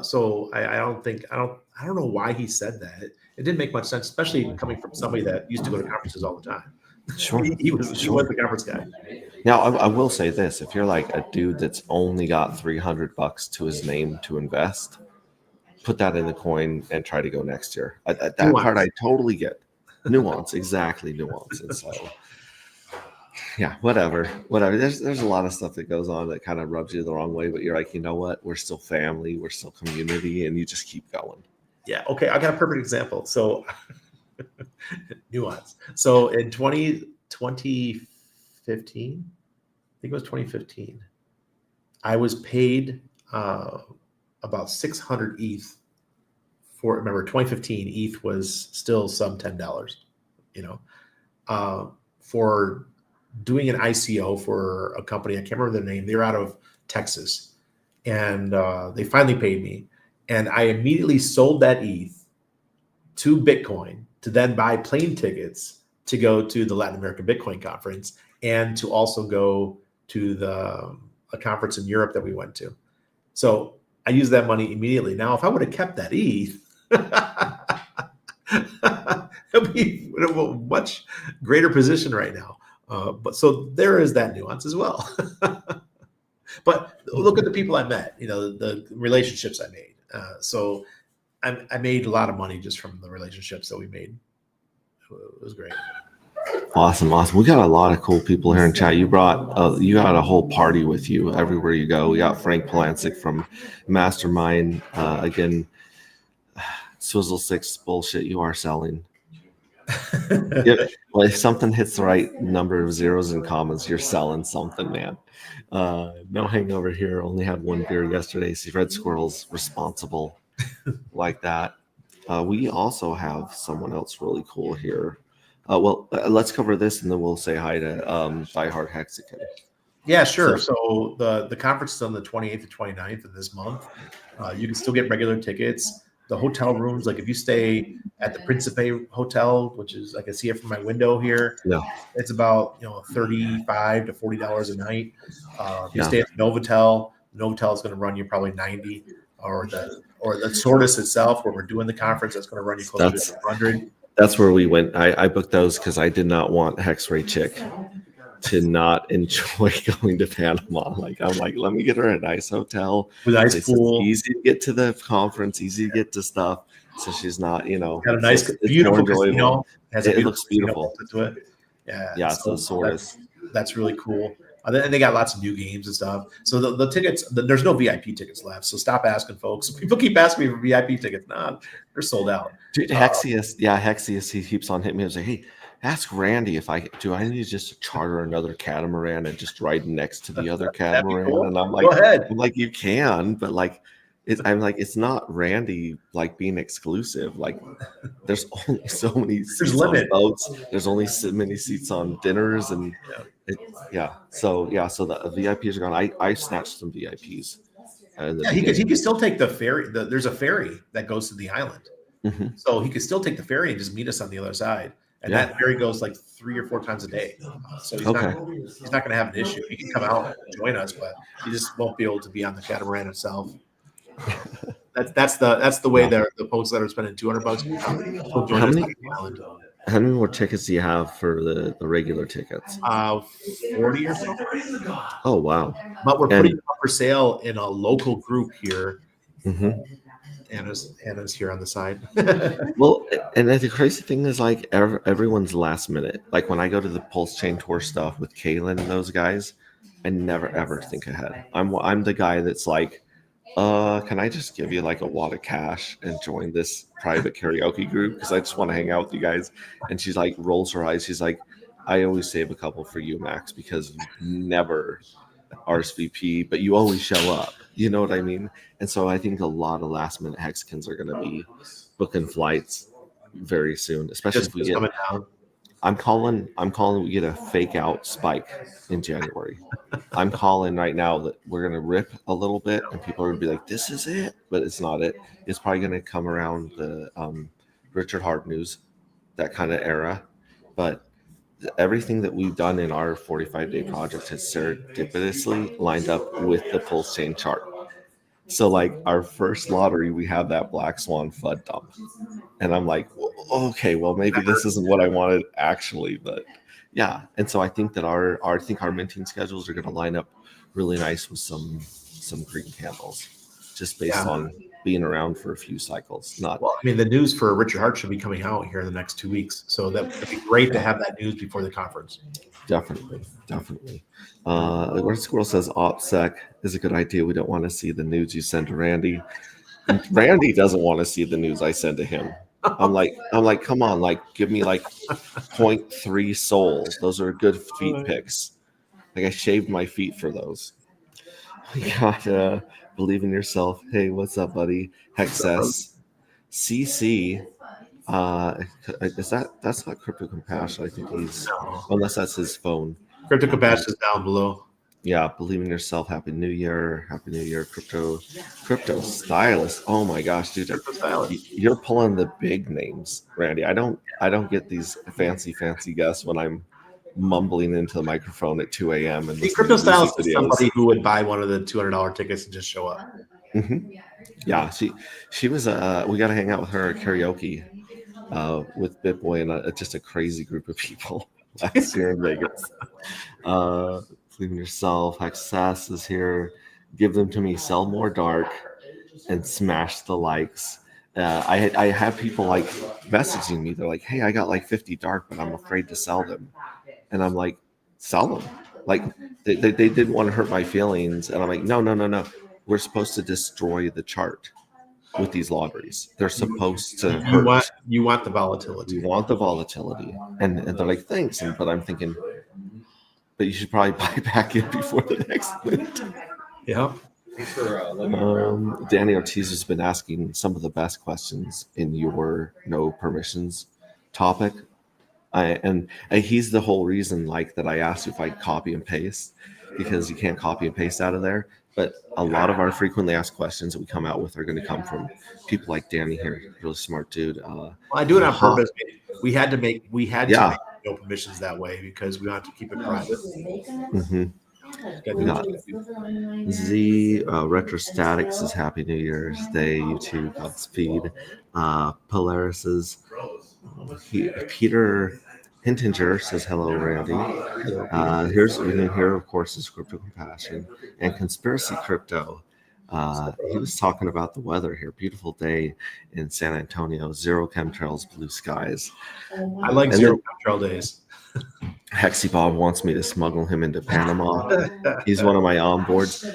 So I don't know why he said that. It didn't make much sense, especially coming from somebody that used to go to conferences all the time. Sure. He was the conference guy. Now, I will say this: if you're like a dude that's only got $300 to his name to invest, put that in the coin and try to go next year. That part I totally get. Nuance, exactly, nuance. And so, yeah, whatever. There's a lot of stuff that goes on that kind of rubs you the wrong way, but you're like, you know what? We're still family. We're still community, and you just keep going. Yeah. Okay. I got a perfect example. So nuance. So in 2015, I think it was 2015, I was paid about 600 ETH for, remember 2015 ETH was still sub $10, for doing an ICO for a company. I can't remember their name. They're out of Texas, and they finally paid me. And I immediately sold that ETH to Bitcoin to then buy plane tickets to go to the Latin American Bitcoin Conference and to also go to a conference in Europe that we went to. So I used that money immediately. Now, if I would have kept that ETH, it'd be in a much greater position right now. But so there is that nuance as well. But look at the people I met, the relationships I made. So I made a lot of money just from the relationships that we made. It was great. Awesome. We got a lot of cool people here in chat. You got a whole party with you everywhere you go. We got Frank Polancic from Mastermind. Again, Swizzle 6 bullshit you are selling. Yeah. Well, if something hits the right number of zeros and commas, you're selling something, man. No hangover here. Only had one beer yesterday. See, Red Squirrel's responsible like that. We also have someone else really cool here. Let's cover this and then we'll say hi to Die Hard Hexagon. Yeah, So, sure. So the conference is on the 28th to 29th of this month. You can still get regular tickets. The hotel rooms, like if you stay at the Principe Hotel, which is I can see it from my window here, yeah, it's about $35 to $40 a night. If you yeah. stay at the Novotel is going to run you probably 90, or the Sortis itself, where we're doing the conference, that's going to run you closer to That's 200. that's where we went. I booked those because I did not want Hex-Ray Chick to not enjoy going to Panama. Like I'm like, let me get her a nice hotel. With an ice Place it's pool, easy to get to the conference, easy to get to stuff. So she's not, got a so nice, it's more beautiful enjoyable. casino. Has a It beautiful looks casino beautiful. built into it. Yeah, Yeah, so so Sortis. that's really cool. And they got lots of new games and stuff. So the tickets, there's no VIP tickets left. So stop asking, folks. People keep asking me for VIP tickets. Nah, they're sold out. Dude, Hexius, he keeps on hitting me and say, hey, ask Randy if I need just to charter another catamaran and just ride next to the other That'd be catamaran. cool. And Go ahead. I'm like, you can, but like I'm like, it's not Randy like being exclusive. Like there's only so many There's seats on limit. boats. There's only so many seats on dinners and Yeah. So the VIPs are gone. I snatched some VIPs in the Yeah, he could beginning. still take the ferry. There's a ferry that goes to the island. Mhm. So he could still take the ferry and just meet us on the other side. And Yeah. that ferry goes like 3 or 4 times a day. So he's Okay. not going to have an issue. He can come out and join us, but he just won't be able to be on the catamaran itself. That's the way Yeah. the folks that are spending $200 will join How us many on the island. how many more tickets do you have for the regular tickets? 40 or so. Oh wow. But we're And putting them up for sale in a local group here. mhm. Anna's here on the side. Well, and the crazy thing is like everyone's last minute. Like when I go to the Pulse Chain Tour stuff with Kaylin and those guys, I never ever think ahead. I'm the guy that's like, can I just give you like a wad of cash and join this private karaoke group because I just want to hang out with you guys? And she's like rolls her eyes. She's like, I always save a couple for you, Max, because you never RSVP, but you always show up. You know what I mean? And so I think a lot of last minute Hexicans are going to be booking flights very soon, especially if we Just get. coming down. I'm calling. We get a fake out spike in January. I'm calling right now that we're going to rip a little bit, and people are going to be like, "This is it," but it's not it. It's probably going to come around the Richard Hart news, that kind of era, but everything that we've done in our 45-day project has serendipitously lined up with the pulse chain chart. So, like our first lottery, we have that Black Swan FUD dump, and I'm like, okay, well maybe this isn't what I wanted actually, but yeah. And so I think that our minting schedules are going to line up really nice with some green candles, just based Yeah. on being around for a few cycles. Not Well, I mean, the news for Richard Hart should be coming out here in the next 2 weeks. So that'd be great to have that news before the conference. Definitely. Red Squirrel says OPSEC is a good idea. We don't want to see the news you send to Randy. Randy doesn't want to see the news I send to him. I'm like, come on, like give me like 0.3 soul. Those are good feet picks. Like I shaved my feet for those. We got believe in yourself. Hey, what's up, buddy? Hexess. CC. Is that's not crypto compassion? I think he's unless that's his phone. Crypto Compassion is down below. Yeah, believe in yourself. Happy New Year. Happy New Year. Crypto stylist. Oh my gosh, dude. Crypto Stylist. You're pulling the big names, Randy. I don't get these fancy guests when I'm mumbling into the microphone at 2 a.m. and The listening Crypto to music Stylist is videos. somebody who would buy one of the $200 tickets and just show up. Mm-hmm. Yeah, she was we got to hang out with her at karaoke with BitBoy and just a crazy group of people last year in Vegas. Believe in yourself. Hexas is here. Give them to me. Sell more dark and smash the likes. I have people like messaging me. They're like, "Hey, I got like 50 dark, but I'm afraid to sell them." And I'm like, "Sell them." Like they didn't want to hurt my feelings, and I'm like, "No. We're supposed to destroy the chart. with these lotteries. They're supposed to You hurt. want the We volatility. want the volatility, and they're like, thanks. But I'm thinking, but you should probably buy back in before the next one. Yeah. Danny Ortiz has been asking some of the best questions in your no permissions topic. And he's the whole reason, like, that I asked if I copy and paste, because you can't copy and paste out of there. But a lot of our frequently asked questions that we come out with are going to come from people like Danny here, really smart dude. Well, I do it on purpose. We had to make Yeah. no permissions that way because we wanted to keep it private. Mm-hmm. We got Z Retrostatic says Happy New Year's Day. You too, Godspeed. Polaris Peter Hintinger says hello, Randy. Here's here, of course, is Crypto Compassion and Conspiracy Crypto. He was talking about the weather here. Beautiful day in San Antonio. Zero chemtrails, blue skies. I like zero chemtrail days. Hexy Bob wants me to smuggle him into Panama. He's one of my onboards.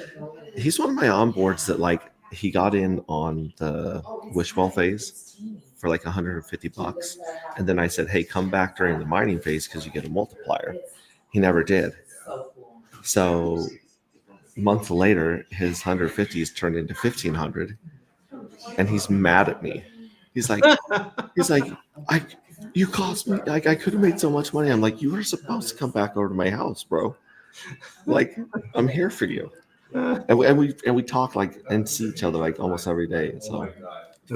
He's one of my onboards that, like, he got in on the wishball phase for like $150. And then I said, hey, come back during the mining phase because you get a multiplier. He never did. So a month later, his 150s turned into 1,500. And he's mad at me. He's like, you cost me, like, I could have made so much money. I'm like, you were supposed to come back over to my house, bro. Like, I'm here for you. And we talk like and see each other like almost every day. So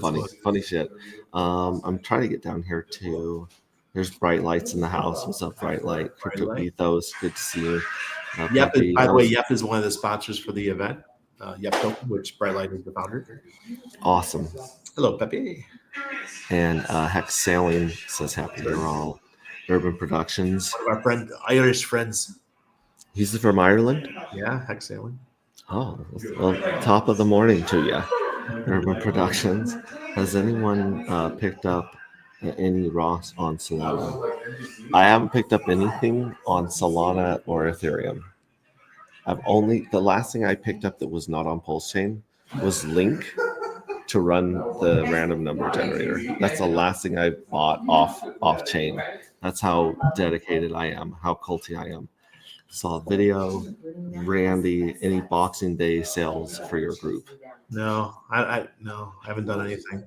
funny shit. I'm trying to get down here too. There's bright lights in the house. What's up, bright light? Crypto Ethos, good to see you. Yep. By the way, Yep is one of the sponsors for the event. Yep Token, which Brightlight is the founder. Awesome. Hello, Pepe. And Hex Sailing says happy New all. Urban Productions. One of our Irish friends. He's from Ireland? Yeah, Hex Sailing. Oh, well, top of the morning to you. Urban Productions. Has anyone picked up any Ross on Solana? I haven't picked up anything on Solana or Ethereum. The last thing I picked up that was not on Pulse Chain was Link to run the random number generator. That's the last thing I bought off chain. That's how dedicated I am, how culty I am. Saw a video. Randy, any Boxing Day sales for your group? No, I haven't done anything.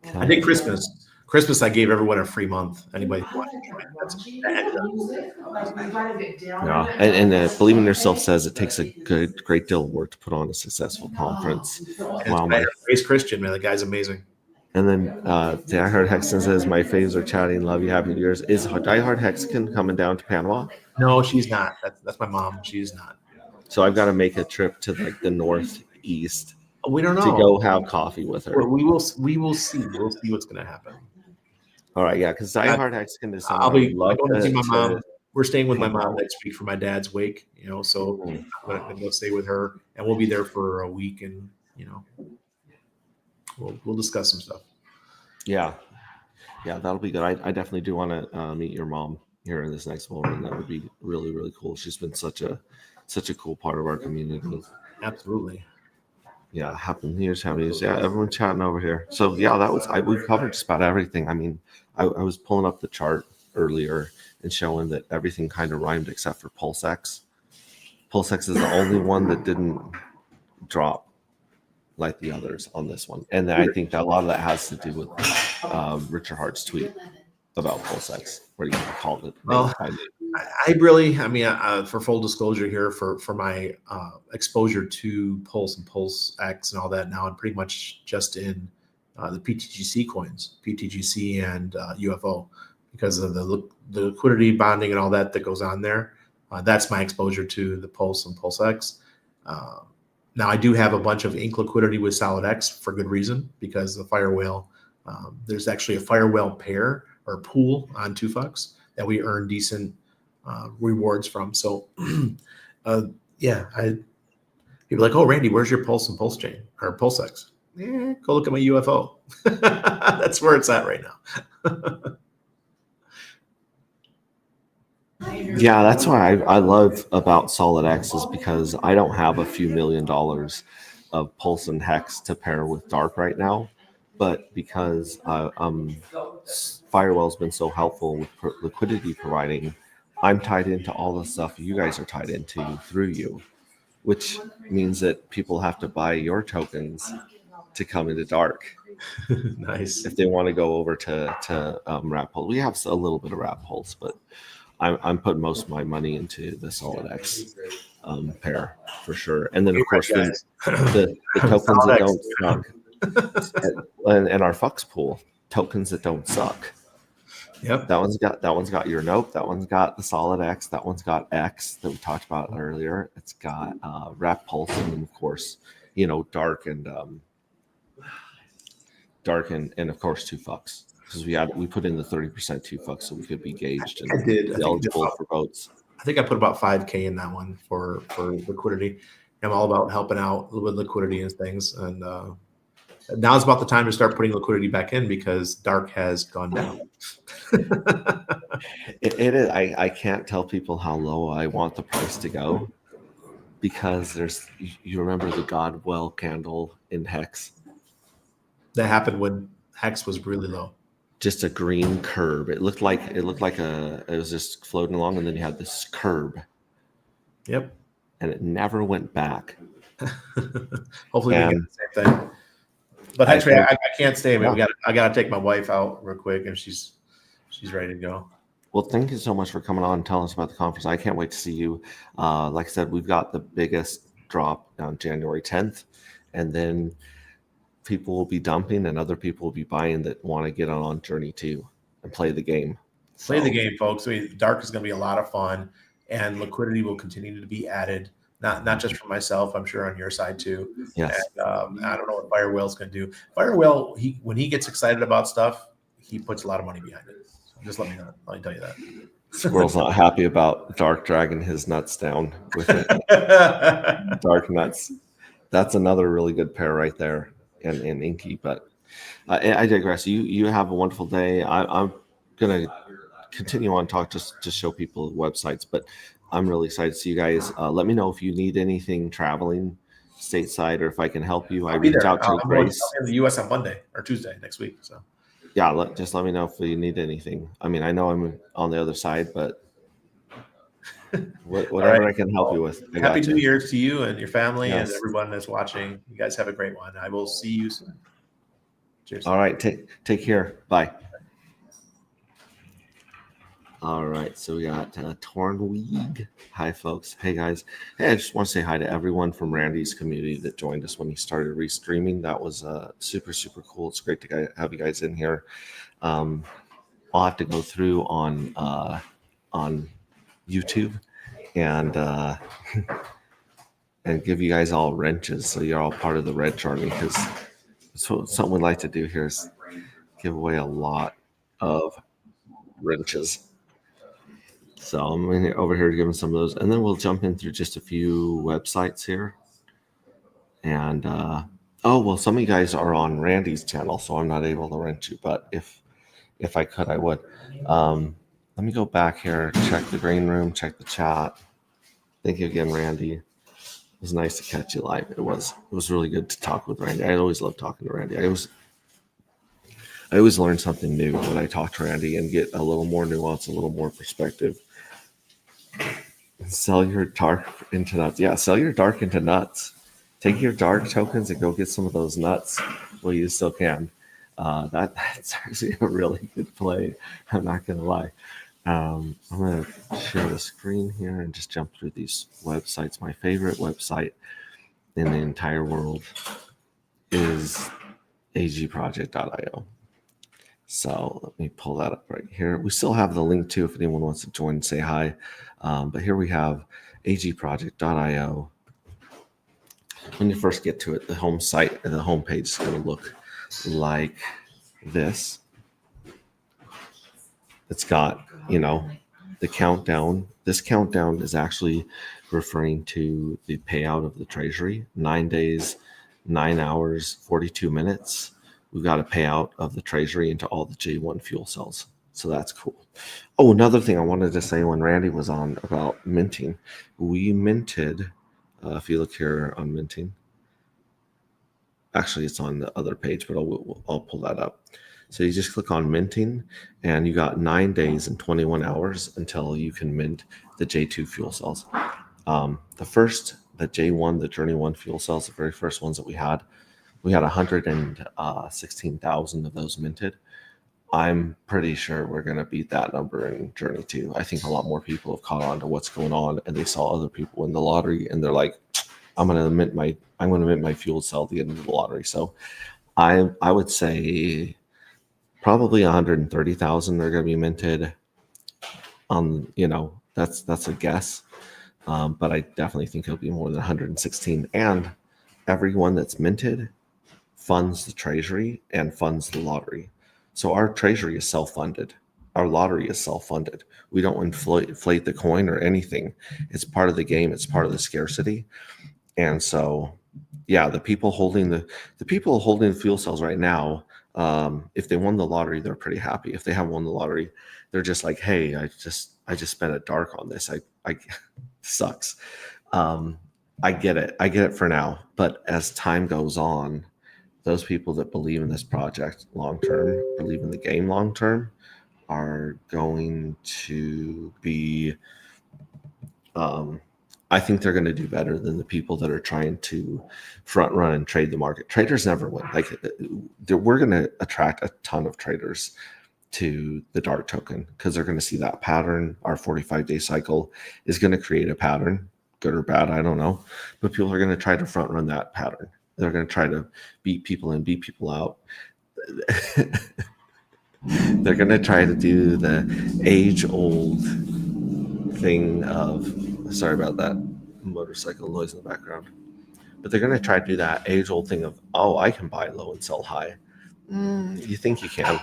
Okay. I did Christmas. Christmas, I gave everyone a free month. Anybody who wanted to join. Yeah, and Believe in Yourself says it takes a great deal of work to put on a successful conference. Wow, Grace Christian, man, the guy's amazing. And then I heard Hexton says my faves are chatting. Love you, happy New Year's. Is Diehard Hexton coming down to Panama? No, she's not. That's my mom. She's not. So I've got to make a trip to like the northeast. We don't know. To go have coffee with her. We will see. We'll see what's going to happen. All right, yeah, because Diehard Hexton is. I'll going to see my mom. We're staying with my mom next week for my dad's wake. So I'm going to go stay with her, and we'll be there for a week, and we'll discuss some stuff. Yeah, that'll be good. I definitely do want to meet your mom here in this next moment. That would be really, really cool. She's been such a cool part of our community. Absolutely. Yeah, happy New Year's. Yeah, everyone chatting over here. So yeah, that was we covered just about everything. I mean, I was pulling up the chart earlier and showing that everything kind of rhymed except for PulseX. PulseX is the only one that didn't drop like the others on this one, and I think that a lot of that has to do with Richard Hart's tweet about PulseX, where he called it. Well, for full disclosure here, for my exposure to Pulse and PulseX and all that, now I'm pretty much just in the PTGC coins, PTGC and UFO, because of the liquidity bonding and all that goes on there. That's my exposure to the Pulse and PulseX. Now I do have a bunch of ink liquidity with SolidX for good reason, because the Firewhale, there's actually a Firewhale pair or pool on 2FUX that we earn decent rewards from. So people like, oh, Randy, where's your Pulse and Pulse chain or PulseX? Go look at my UFO. That's where it's at right now. Yeah, that's why I love about SolidX is because I don't have a few $1 million of Pulse and Hex to pair with Dark right now, but because Firewell's been so helpful with liquidity providing, I'm tied into all the stuff you guys are tied into through you, which means that people have to buy your tokens to come into Dark. Nice. If they want to go over to Rat Pulse. We have a little bit of Rat Pulse, but I'm putting most of my money into the Solid X pair for sure. And then, of course, the tokens that don't suck, and our Fux pool, tokens that don't suck. Yep. That one's got your Nope. That one's got the Solid X. That one's got X that we talked about earlier. It's got Rat Pulse, and then, of course, Dark and of course 2 Fux. Because we put in the 30% 2 Fux so we could be gauged and eligible for votes. I think I put about 5K in that one for liquidity. I'm all about helping out with liquidity and things. And now's about the time to start putting liquidity back in because Dark has gone down. It is. I can't tell people how low I want the price to go because you remember the Godwell candle in Hex? That happened when Hex was really low. Just a green curb. It looked like it was just floating along, and then you had this curb. Yep. And it never went back. Hopefully we get the same thing. But actually, I can't stay. Man. I gotta take my wife out real quick, and she's ready to go. Well, thank you so much for coming on and telling us about the conference. I can't wait to see you. Like I said, we've got the biggest drop on January 10th, and then people will be dumping and other people will be buying that want to get on Journey 2 and play the game. Play the game, folks. I mean, Dark is going to be a lot of fun, and liquidity will continue to be added. Not just for myself, I'm sure on your side too. Yes. And, I don't know what Firewell's going to do. Firewell, when he gets excited about stuff, he puts a lot of money behind it. So just let me tell you that. Squirrel's not happy about Dark dragging his nuts down with it. Dark nuts. That's another really good pair right there. And Inky, but I digress. You have a wonderful day. I'm gonna continue on talk just to show people websites, but I'm really excited to see you guys. Let me know if you need anything traveling stateside or if I can help you. I reached out to Grace. I'm in the U.S. on Monday or Tuesday next week. So yeah, just let me know if you need anything. I mean, I know I'm on the other side, but whatever right. I can help you with. Happy New Year to you and your family and everyone that's watching. You guys have a great one. I will see you soon. Cheers. All right. Take care. Bye. All right. So we got Tornweeg. Hi, folks. Hey, guys. Hey, I just want to say hi to everyone from Randy's community that joined us when he started restreaming. That was super, super cool. It's great to have you guys in here. I'll have to go through on YouTube and give you guys all wrenches so you're all part of the wrench army, because something we'd like to do here is give away a lot of wrenches. So I'm over here to give them some of those, and then we'll jump in through just a few websites here. And some of you guys are on Randy's channel, so I'm not able to wrench you, but if I could, I would. Let me go back here, check the green room, check the chat. Thank you again, Randy. It was nice to catch you live. It was really good to talk with Randy. I always love talking to Randy. I always learn something new when I talk to Randy and get a little more nuance, a little more perspective. Sell your dark into nuts. Yeah, sell your dark into nuts. Take your dark tokens and go get some of those nuts while you still can. That's actually a really good play. I'm not going to lie. I'm going to share the screen here and just jump through these websites. My favorite website in the entire world is agproject.io. So let me pull that up right here. We still have the link too if anyone wants to join and say hi. But here we have agproject.io. When you first get to it, the home site, the home page is going to look like this. It's got, the countdown. This countdown is actually referring to the payout of the treasury. 9 days, 9 hours, 42 minutes. We've got a payout of the treasury into all the J1 fuel cells. So that's cool. Oh, another thing I wanted to say when Randy was on about minting. We minted, if you look here on minting, Actually, it's on the other page, but I'll pull that up. So you just click on minting, and you got 9 days and 21 hours until you can mint the J2 fuel cells. The J1, the Journey 1 fuel cells, the very first ones that we had 116,000 of those minted. I'm pretty sure we're going to beat that number in Journey 2. I think a lot more people have caught on to what's going on, and they saw other people win the lottery, and they're like, I'm going to mint my fuel cell at the end of the lottery. So I would say probably 130,000 are going to be minted. That's a guess, but I definitely think it'll be more than 116. And everyone that's minted funds the treasury and funds the lottery. So our treasury is self-funded. Our lottery is self-funded. We don't inflate the coin or anything. It's part of the game. It's part of the scarcity. And so, yeah, the people holding the fuel cells right now, if they won the lottery, they're pretty happy. If they haven't won the lottery, they're just like, hey, I just spent a dark on this. I sucks. I get it for now. But as time goes on, those people that believe in this project long term, believe in the game long term, are going to be. I think they're going to do better than the people that are trying to front run and trade the market. Traders never win. Like, we're going to attract a ton of traders to the dark token because they're going to see that pattern. Our 45-day cycle is going to create a pattern, good or bad, I don't know, but people are going to try to front run that pattern. They're going to try to beat people in, beat people out. They're going to try to do the age-old thing of, sorry about that motorcycle noise in the background, but they're going to try to do that age-old thing of, oh, I can buy low and sell high. You think you can?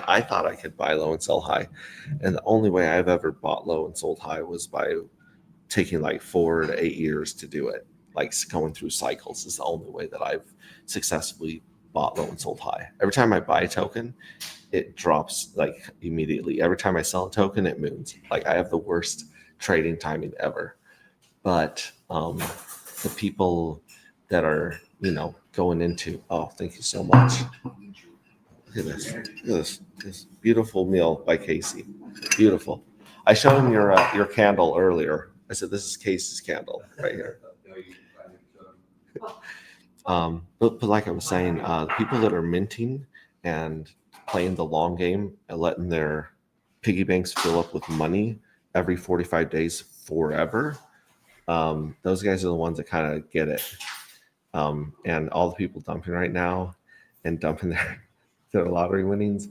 I thought I could buy low and sell high, and the only way I've ever bought low and sold high was by taking like 4 to 8 years to do it. Like, going through cycles is the only way that I've successfully bought low and sold high. Every time I buy a token, it drops like immediately. Every time I sell a token, it moons. Like, I have the worst trading timing ever. But the people that are, going into, oh, thank you so much. Look at this. This beautiful meal by Casey. Beautiful. I showed him your candle earlier. I said, this is Casey's candle right here. But like I was saying, people that are minting and playing the long game and letting their piggy banks fill up with money every 45 days forever, those guys are the ones that kind of get it. And all the people dumping right now and dumping their lottery winnings,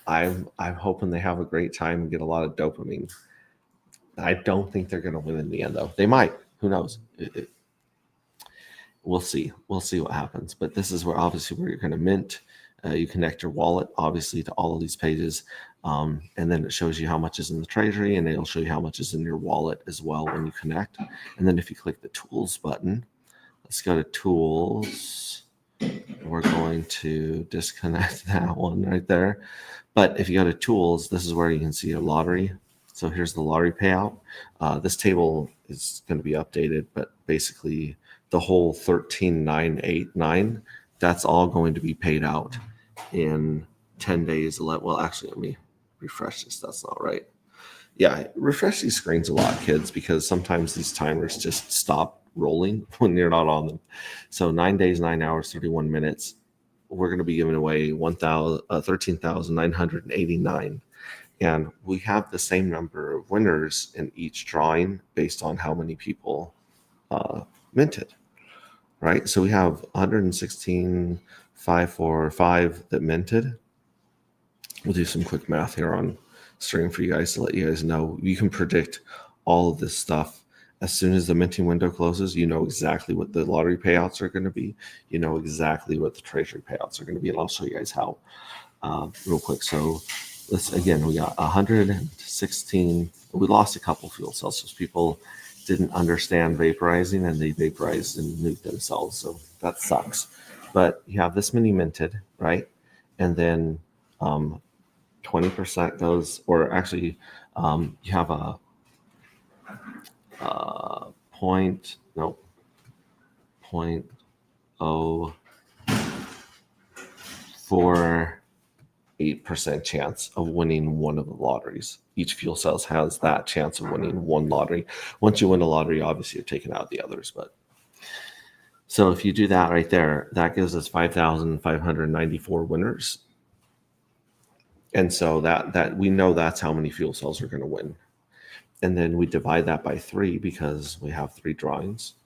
I'm hoping they have a great time and get a lot of dopamine. I don't think they're going to win in the end, though. They might. Who knows? We'll see. We'll see what happens. But this is where you're going to mint. You connect your wallet, obviously, to all of these pages. And then it shows you how much is in the treasury, and it'll show you how much is in your wallet as well when you connect. And then if you click the tools button, let's go to tools. We're going to disconnect that one right there. But if you go to tools, this is where you can see your lottery. So here's the lottery payout. This table is going to be updated, but basically the whole 13,989, that's all going to be paid out in 10 days. Well, actually, let me refresh this. That's not right. Yeah, refresh these screens a lot, kids, because sometimes these timers just stop rolling when you're not on them. So 9 days, 9 hours, 31 minutes. We're going to be giving away 13,989. And we have the same number of winners in each drawing based on how many people minted, right? So we have 116,545 that minted. We'll do some quick math here on stream for you guys to let you guys know. You can predict all of this stuff. As soon as the minting window closes, you know exactly what the lottery payouts are going to be. You know exactly what the treasury payouts are going to be. And I'll show you guys how real quick. So we got 116. We lost a couple fuel cells because people didn't understand vaporizing and they vaporized and nuked themselves. So that sucks. But you have this many minted, right? And then 20% goes, or actually you have a point, no, 0.0 for 8% chance of winning one of the lotteries. Each fuel cell has that chance of winning one lottery. Once you win a lottery, obviously you're taking out the others. But so if you do that right there, that gives us 5,594 winners. And so that we know that's how many fuel cells are going to win. And then we divide that by 3 because we have 3 drawings.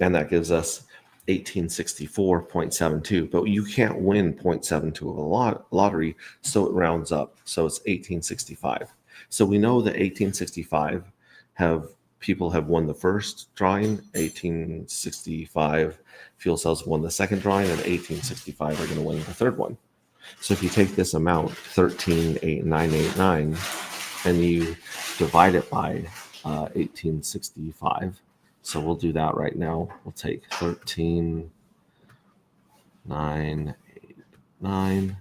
And that gives us 1864.72. But you can't win 0.72 of a lottery, so it rounds up. So it's 1865. So we know that 1865 people have won the first drawing, 1865 fuel cells won the second drawing, and 1865 are going to win the third one. So if you take this amount, 13,8989, and you divide it by 1865, so we'll do that right now. We'll take 13,989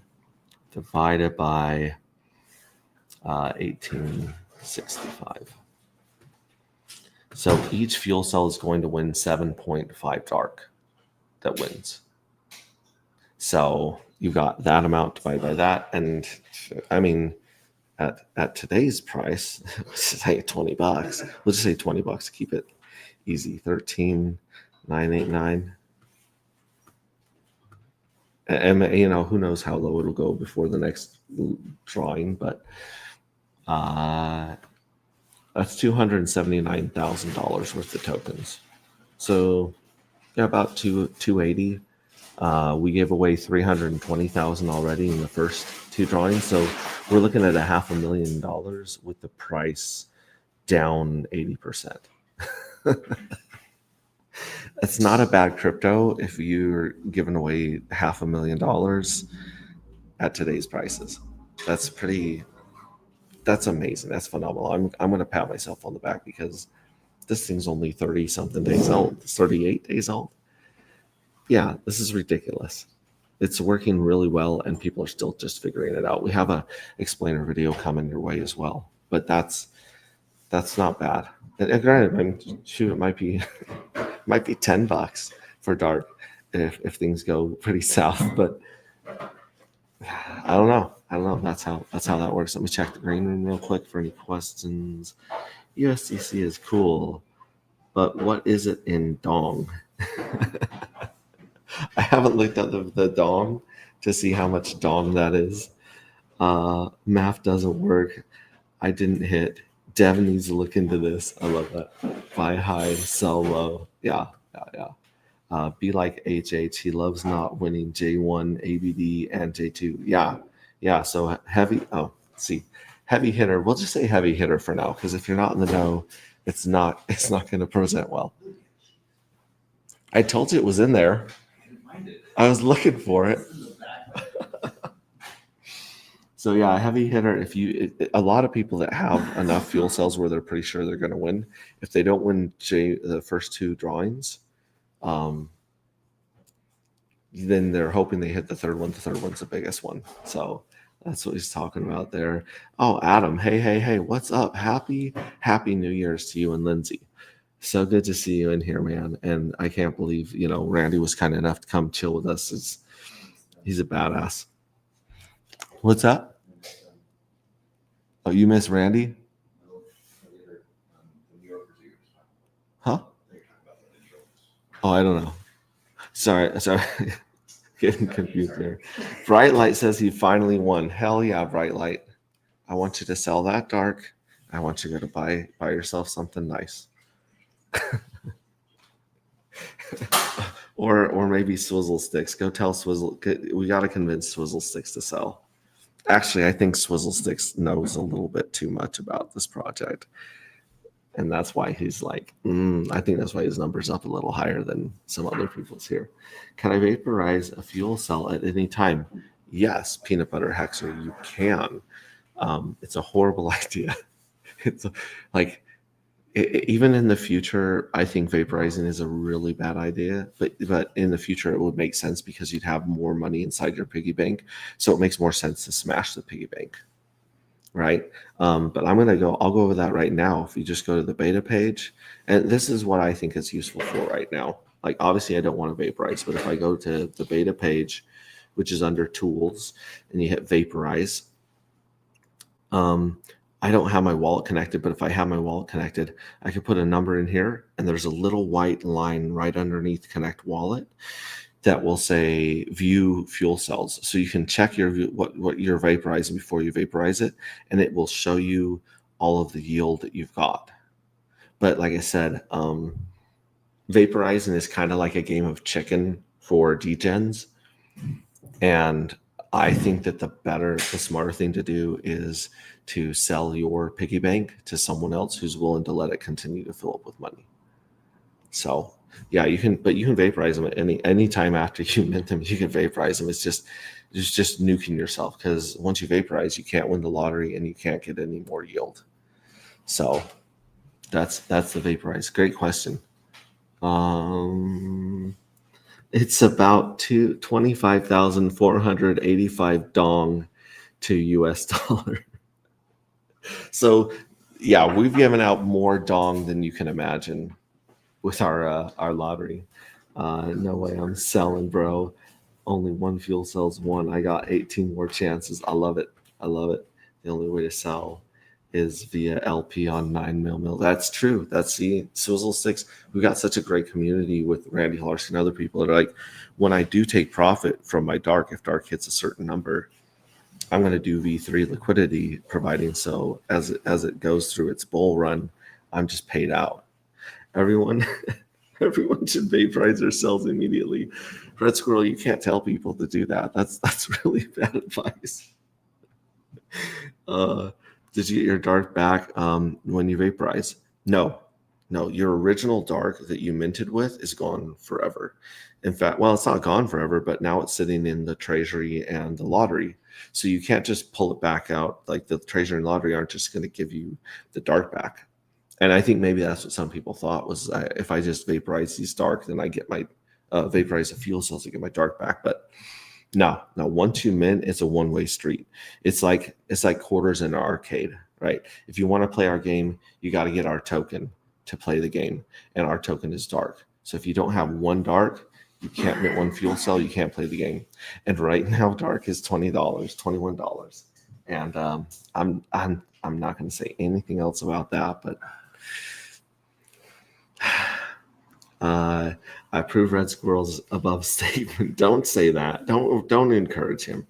divided by 1865. So each fuel cell is going to win 7.5 dark that wins. So you got that amount divided by that. And I mean, at today's price, let's say $20. Let's just say $20 to keep it easy. 13,989. And you know, who knows how low it'll go before the next drawing, but that's $279,000 worth of tokens. So yeah, about 280. We gave away 320,000 already in the first 2 drawings, so we're looking at $500,000 with the price down 80%. It's not a bad crypto if you're giving away $500,000 at today's prices. That's amazing. That's phenomenal. I'm going to pat myself on the back because this thing's only 30 something days old. It's 38 days old. Yeah, this is ridiculous. It's working really well, and people are still just figuring it out. We have a explainer video coming your way as well, but that's not bad. And granted, I mean, shoot, it might be $10 for dark if things go pretty south, but I don't know. That's how that works. Let me check the green room real quick for any questions. USDC is cool, but what is it in Dong? I haven't looked at the Dong to see how much Dong that is. Math doesn't work. I didn't hit. Devin needs to look into this. I love that. Buy high, sell low. Yeah. Be like HH. He loves not winning J1, ABD, and J2. Yeah. So heavy. Oh, see, heavy hitter. We'll just say heavy hitter for now, because if you're not in the know, it's not going to present well. I told you it was in there. I was looking for it. So yeah, heavy hitter. A lot of people that have enough fuel cells where they're pretty sure they're going to win, if they don't win the first 2 drawings, then they're hoping they hit the third one. The third one's the biggest one. So that's what he's talking about there. Oh, Adam, hey, what's up? Happy New Year's to you and Lindsay. So good to see you in here, man. And I can't believe, Randy was kind enough to come chill with us. He's a badass. What's that? Oh, you miss Randy? Huh? Oh, I don't know. Sorry. Getting confused there. Bright Light says he finally won. Hell yeah, Bright Light. I want you to sell that dark. I want you to go to buy yourself something nice. or maybe Swizzle Sticks. Go tell Swizzle. We got to convince Swizzle Sticks to sell. Actually, I think Swizzle Sticks knows a little bit too much about this project. And that's why he's like, I think that's why his number's up a little higher than some other people's here. Can I vaporize a fuel cell at any time? Yes, Peanut Butter Hexer, you can. It's a horrible idea. It's even in the future, I think vaporizing is a really bad idea. But in the future, it would make sense because you'd have more money inside your piggy bank. So it makes more sense to smash the piggy bank. Right. But I'll go over that right now. If you just go to the beta page, and this is what I think it's useful for right now. Like obviously I don't want to vaporize, but if I go to the beta page, which is under tools, and you hit vaporize, I don't have my wallet connected, but if I have my wallet connected, I can put a number in here, and there's a little white line right underneath connect wallet that will say view fuel cells. So you can check what you're vaporizing before you vaporize it, and it will show you all of the yield that you've got. But like I said, vaporizing is kind of like a game of chicken for degens. And I think that the smarter thing to do is to sell your piggy bank to someone else who's willing to let it continue to fill up with money. So yeah, you can vaporize them at any time after you mint them. You can vaporize them. It's just nuking yourself, because once you vaporize, you can't win the lottery and you can't get any more yield. So that's the vaporize. Great question. It's about 25,485 dong to US dollar. So yeah, we've given out more dong than you can imagine with our lottery. No way I'm selling, bro. Only one fuel cell's one. I got 18 more chances. I love it. I love it. The only way to sell is via LP on 9mm. That's true. That's the Swizzle 6. We've got such a great community with Randy Halarski and other people that are like, when I do take profit from my dark, if dark hits a certain number, I'm going to do V3 liquidity, providing so as it goes through its bull run, I'm just paid out. Everyone should vaporize their cells immediately. Red Squirrel, you can't tell people to do that. That's really bad advice. Did you get your dark back when you vaporize? No. Your original dark that you minted with is gone forever. In fact, well, it's not gone forever, but now it's sitting in the treasury and the lottery. So you can't just pull it back out. Like the treasury and lottery aren't just going to give you the dark back. And I think maybe that's what some people thought was, if I just vaporize these dark, then I get my vaporize the fuel cells to get my dark back. But no, once you mint, it's a one-way street. It's like quarters in an arcade, right? If you want to play our game, you got to get our token to play the game, and our token is dark. So if you don't have one dark, you can't mint one fuel cell, you can't play the game. And right now, dark is $20, $21, and I'm not going to say anything else about that, but. I approve Red Squirrel's above statement. Don't say that. Don't encourage him.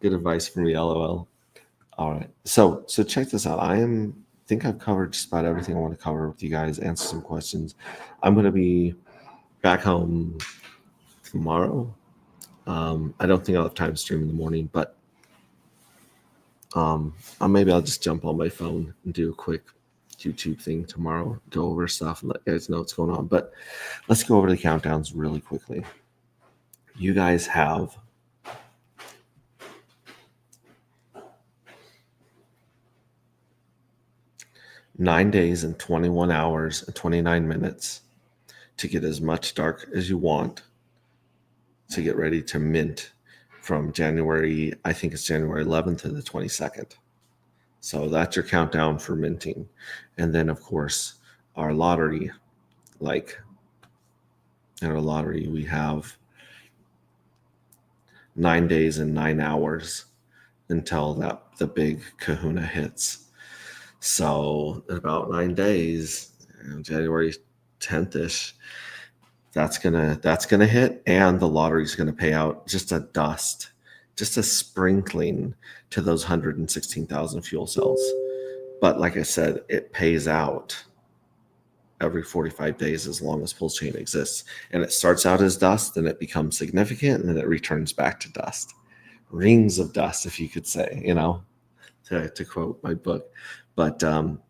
Good advice from me, LOL. All right. So check this out. think I've covered just about everything I want to cover with you guys, answer some questions. I'm going to be back home tomorrow. I don't think I'll have time to stream in the morning, but maybe I'll just jump on my phone and do a quick YouTube thing tomorrow, go over stuff and let you guys know what's going on. But let's go over the countdowns really quickly. You guys have (9 days and 21 hours and 29 minutes to get as much dark as you want to get ready to mint from January, I think it's January 11th to the 22nd. So that's your countdown for minting. And then, of course, our lottery, like in our lottery, we have 9 days and 9 hours until the big kahuna hits. So in about 9 days, January 10th-ish, that's gonna hit, and the lottery's gonna pay out just a sprinkling to those 116,000 fuel cells. But like I said, it pays out every 45 days as long as Pulse Chain exists. And it starts out as dust, and it becomes significant, and then it returns back to dust. Rings of dust, if you could say, to quote my book. But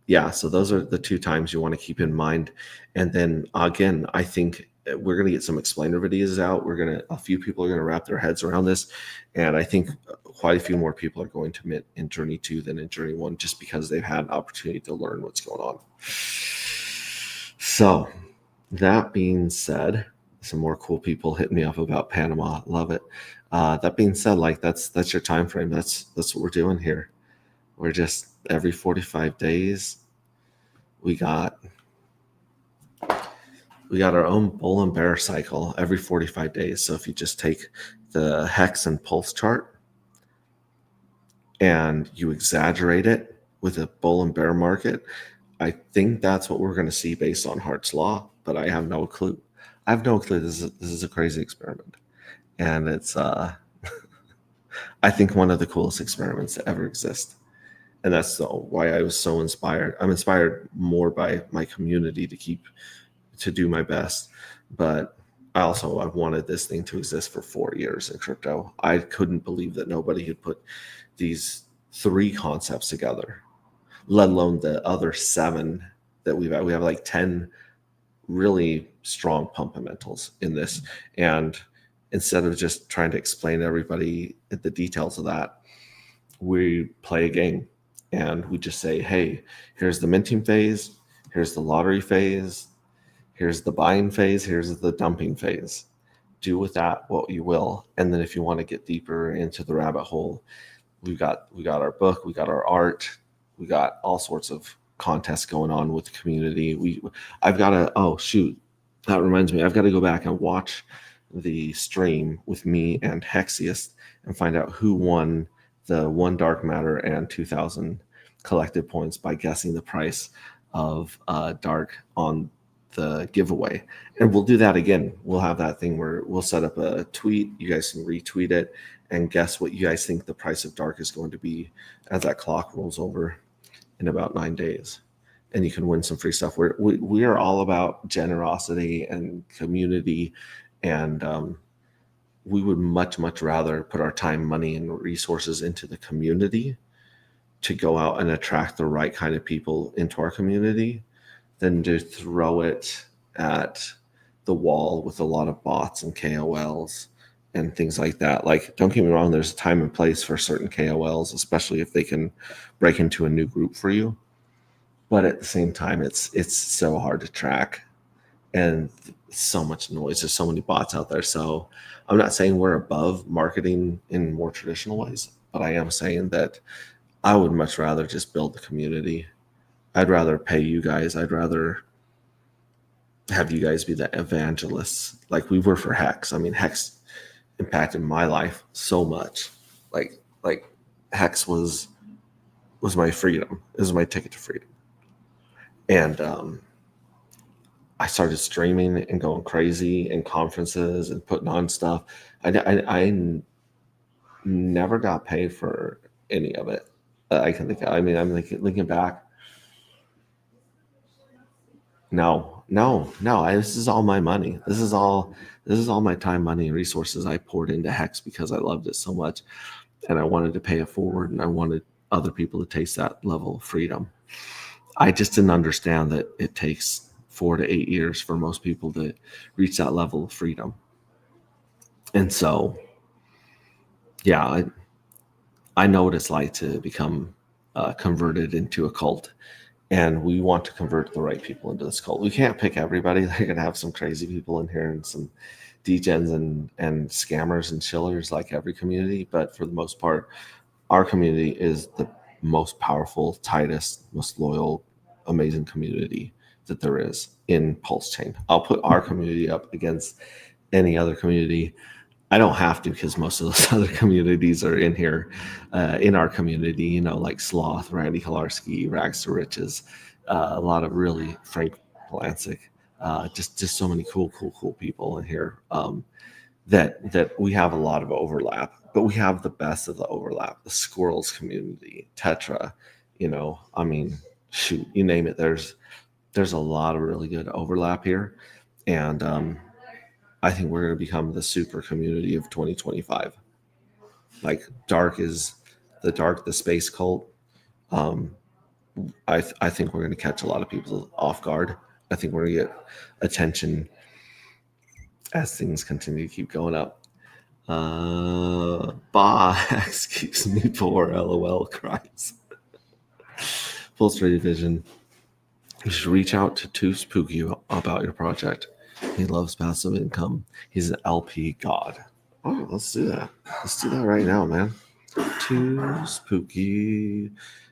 yeah, so those are the 2 times you want to keep in mind. And then again, I think we're going to get some explainer videos out. A few people are going to wrap their heads around this. And I think quite a few more people are going to mint in Journey 2 than in Journey 1, just because they've had an opportunity to learn what's going on. So that being said, some more cool people hitting me up about Panama. Love it. That being said, like that's your time frame. That's what we're doing here. We're just every 45 days, we got we got our own bull and bear cycle every 45 days. So if you just take the hex and pulse chart and you exaggerate it with a bull and bear market, I think that's what we're going to see based on Hart's law, but I have no clue. I have no clue. This is a crazy experiment, and it's I think one of the coolest experiments to ever exist. And that's why I was so inspired. I'm inspired more by my community to do my best, but I wanted this thing to exist for 4 years in crypto. I couldn't believe that nobody had put these 3 concepts together, let alone the other 7 that we have like 10 really strong fundamentals in this. And instead of just trying to explain to everybody the details of that, we play a game and we just say, hey, here's the minting phase, here's the lottery phase, here's the buying phase, here's the dumping phase. Do with that what you will. And then if you want to get deeper into the rabbit hole, we got our book, we got our art, we got all sorts of contests going on with the community. I've got to, oh shoot, that reminds me, I've got to go back and watch the stream with me and Hexius and find out who won the 1 dark matter and 2,000 collected points by guessing the price of dark on the giveaway. And we'll do that again. We'll have that thing where we'll set up a tweet, you guys can retweet it and guess what you guys think the price of dark is going to be as that clock rolls over in about 9 days. And you can win some free stuff. We are all about generosity and community, and we would much rather put our time, money, and resources into the community to go out and attract the right kind of people into our community than to throw it at the wall with a lot of bots and KOLs and things like that. Like, don't get me wrong, there's a time and place for certain KOLs, especially if they can break into a new group for you. But at the same time, it's so hard to track and so much noise. There's so many bots out there. So I'm not saying we're above marketing in more traditional ways, but I am saying that I would much rather just build the community. I'd rather pay you guys. I'd rather have you guys be the evangelists like we were for Hex. I mean, Hex impacted my life so much. Like Hex was my freedom. It was my ticket to freedom. And I started streaming and going crazy in conferences and putting on stuff. I never got paid for any of it. I can think. I mean, I'm looking back. No. This is all my money. This is all my time, money, and resources I poured into Hex because I loved it so much, and I wanted to pay it forward, and I wanted other people to taste that level of freedom. I just didn't understand that it takes 4 to 8 years for most people to reach that level of freedom. And so, yeah, I know what it's like to become converted into a cult. And we want to convert the right people into this cult. We can't pick everybody. They're going to have some crazy people in here and some degens and scammers and chillers like every community. But for the most part, our community is the most powerful, tightest, most loyal, amazing community that there is in Pulse Chain. I'll put our community up against any other community. I don't have to because most of those other communities are in here, in our community, you know, like Sloth, Randy Kolarski, Rags to Riches, a lot of really Frank Polancic, just so many cool people in here that we have a lot of overlap, but we have the best of the overlap. The Squirrels community, Tetra, you know, I mean, shoot, you name it. There's a lot of really good overlap here, and I think we're going to become the super community of 2025. Like Dark is the space cult. I think we're going to catch a lot of people off guard. I think we're going to get attention as things continue to keep going up. Box keeps me poor. LOL cries. Full straight vision. You should reach out to Too Spooky about your project. He loves passive income. He's an LP god. Oh, let's do that. Let's do that right now, man. Too Spooky.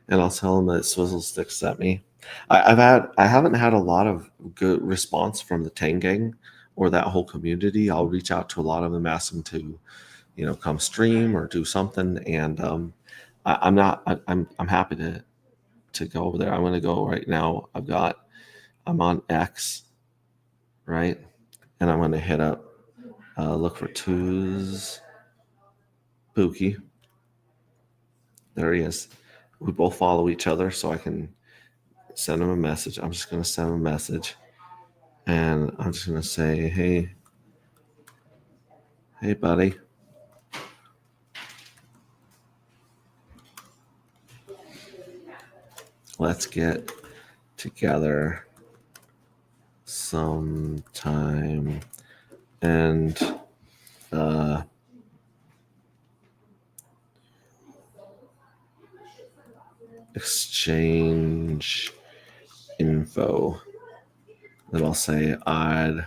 And I'll tell him that Swizzle Stick sent me. I haven't had a lot of good response from the Tang Gang or that whole community. I'll reach out to a lot of them, ask them to, come stream or do something, and I'm not. I'm happy to go over there. I'm going to go right now. I'm on X, right, and I'm going to hit up look for Two's Pookie. There he is. We both follow each other, so I can send him a message. I'm just going to send him a message, and I'm just going to say, hey, buddy. Let's get together sometime and exchange info. Then I'll say, I'd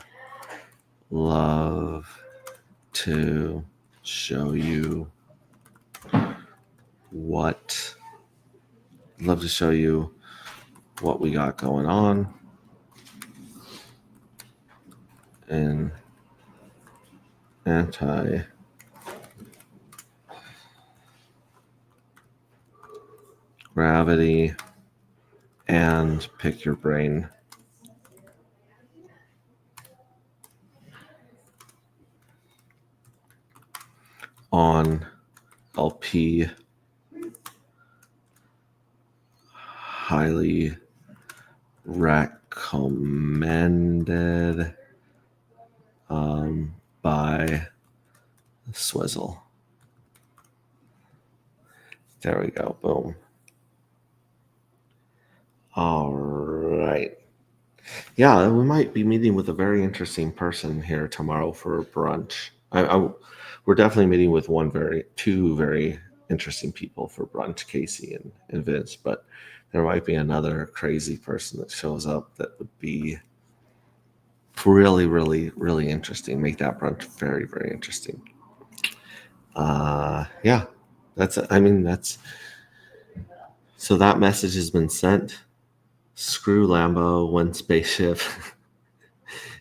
love to show you what we got going on in anti-gravity and pick your brain. On LP, highly recommended by Swizzle. There we go. Boom. All right. Yeah, we might be meeting with a very interesting person here tomorrow for brunch. We're definitely meeting with two very interesting people for brunch, Casey and Vince, but there might be another crazy person that shows up that would be really, really, really interesting. Make that brunch very, very interesting. Yeah, so that message has been sent. Screw Lambo, one spaceship.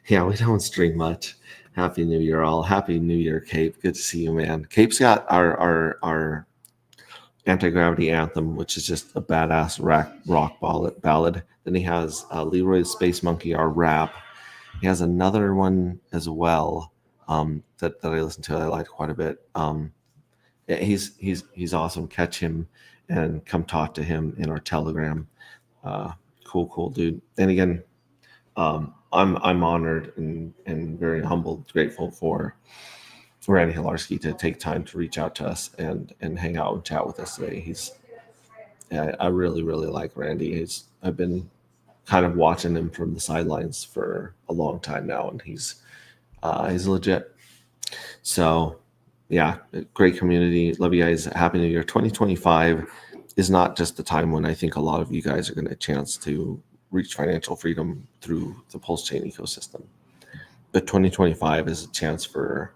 Yeah, we don't stream much. Happy New Year, all. Happy New Year, Cape. Good to see you, man. Cape's got our anti-gravity anthem, which is just a badass rock ballad. Then he has Leroy the Space Monkey, our rap. He has another one as well that I listen to. I like quite a bit. Yeah, he's awesome. Catch him and come talk to him in our Telegram. Cool dude. And again, I'm honored and very humbled, grateful for Randy Hilarski to take time to reach out to us and hang out and chat with us today. I really really like Randy. I've been kind of watching him from the sidelines for a long time now, and he's legit. So yeah, great community. Love you guys. Happy New Year. 2025 is not just the time when I think a lot of you guys are going to have a chance to reach financial freedom through the Pulse Chain ecosystem. But 2025 is a chance for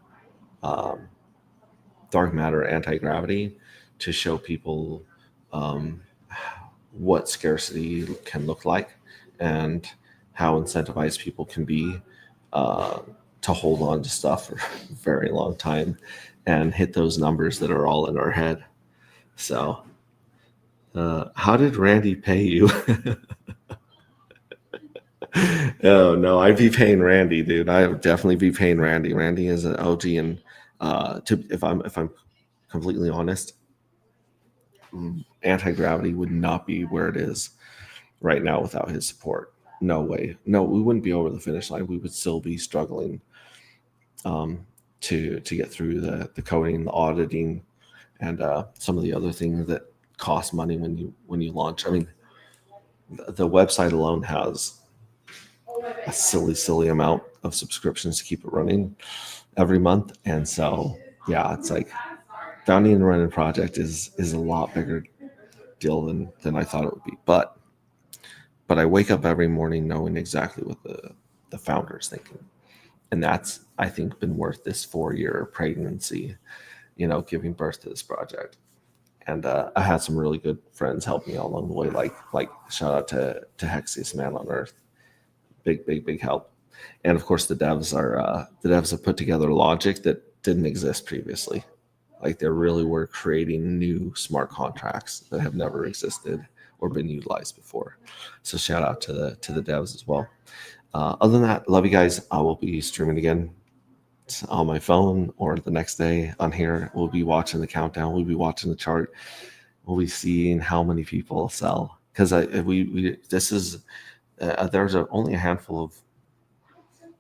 dark matter anti-gravity to show people what scarcity can look like and how incentivized people can be to hold on to stuff for a very long time and hit those numbers that are all in our head. So how did Randy pay you? Oh no, I'd be paying Randy, dude. I would definitely be paying Randy. Randy is an OG, and if I'm completely honest, anti-gravity would not be where it is right now without his support. No way. No, we wouldn't be over the finish line. We would still be struggling to get through the coding, the auditing, and some of the other things that cost money when you launch. I mean, the website alone has a silly amount of subscriptions to keep it running every month, and so yeah, it's like founding and running a project is a lot bigger deal than I thought it would be. But I wake up every morning knowing exactly what the founder is thinking, and that's, I think, been worth this 4-year pregnancy, giving birth to this project. And I had some really good friends help me along the way. Like shout out to Hexius, man on Earth, big help. And of course, the devs have put together logic that didn't exist previously. Like they really were creating new smart contracts that have never existed or been utilized before. So shout out to the devs as well. Other than that, love you guys. I will be streaming again on my phone or the next day on here. We'll be watching the countdown. We'll be watching the chart. We'll be seeing how many people sell because we this is there's only a handful of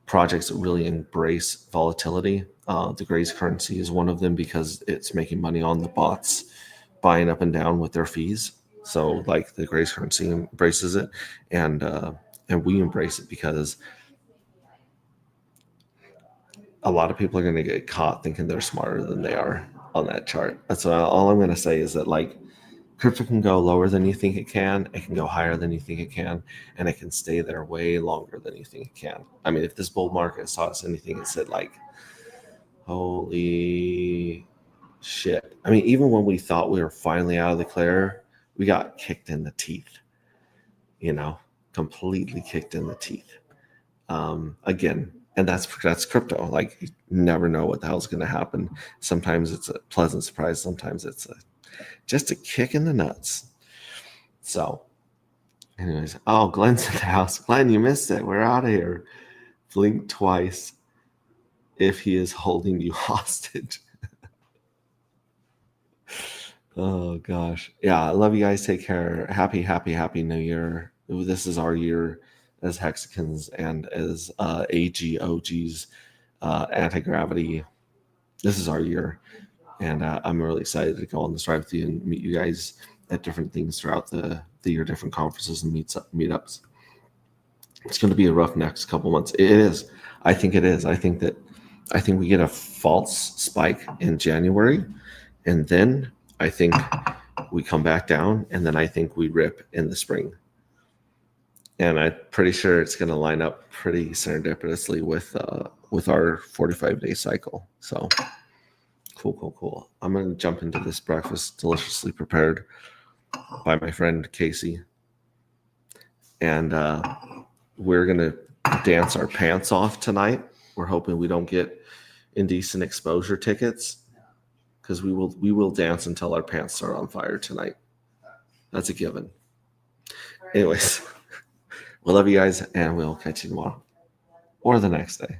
projects that really embrace volatility. The Grace currency is one of them because it's making money on the bots buying up and down with their fees. So like the Grace currency embraces it, and we embrace it because a lot of people are going to get caught thinking they're smarter than they are on that chart. That's all I'm going to say is that like crypto can go lower than you think it can go higher than you think it can, and it can stay there way longer than you think it can. I mean, if this bull market saw us anything, it said like, holy shit. I mean, even when we thought we were finally out of the clear, we got kicked in the teeth, completely kicked in the teeth. Again, and that's crypto. Like you never know what the hell's going to happen. Sometimes it's a pleasant surprise. Sometimes it's just a kick in the nuts. So anyways, oh, Glenn's in the house. Glenn, you missed it. We're out of here. Blink twice if he is holding you hostage. Oh gosh. Yeah, I love you guys. Take care. Happy New Year. This is our year as Hexicans and as AGOGs, anti-gravity. This is our year. And I'm really excited to go on this ride with you and meet you guys at different things throughout the year, different conferences and meetups. It's going to be a rough next couple months. It is. I think it is. I think we get a false spike in January, and then I think we come back down, and then I think we rip in the spring. And I'm pretty sure it's going to line up pretty serendipitously with our 45-day cycle. So cool. I'm going to jump into this breakfast deliciously prepared by my friend Casey, and we're going to dance our pants off tonight. We're hoping we don't get indecent exposure tickets, because we will dance until our pants start on fire tonight. That's a given. Anyways, we love you guys, and we'll catch you tomorrow or the next day.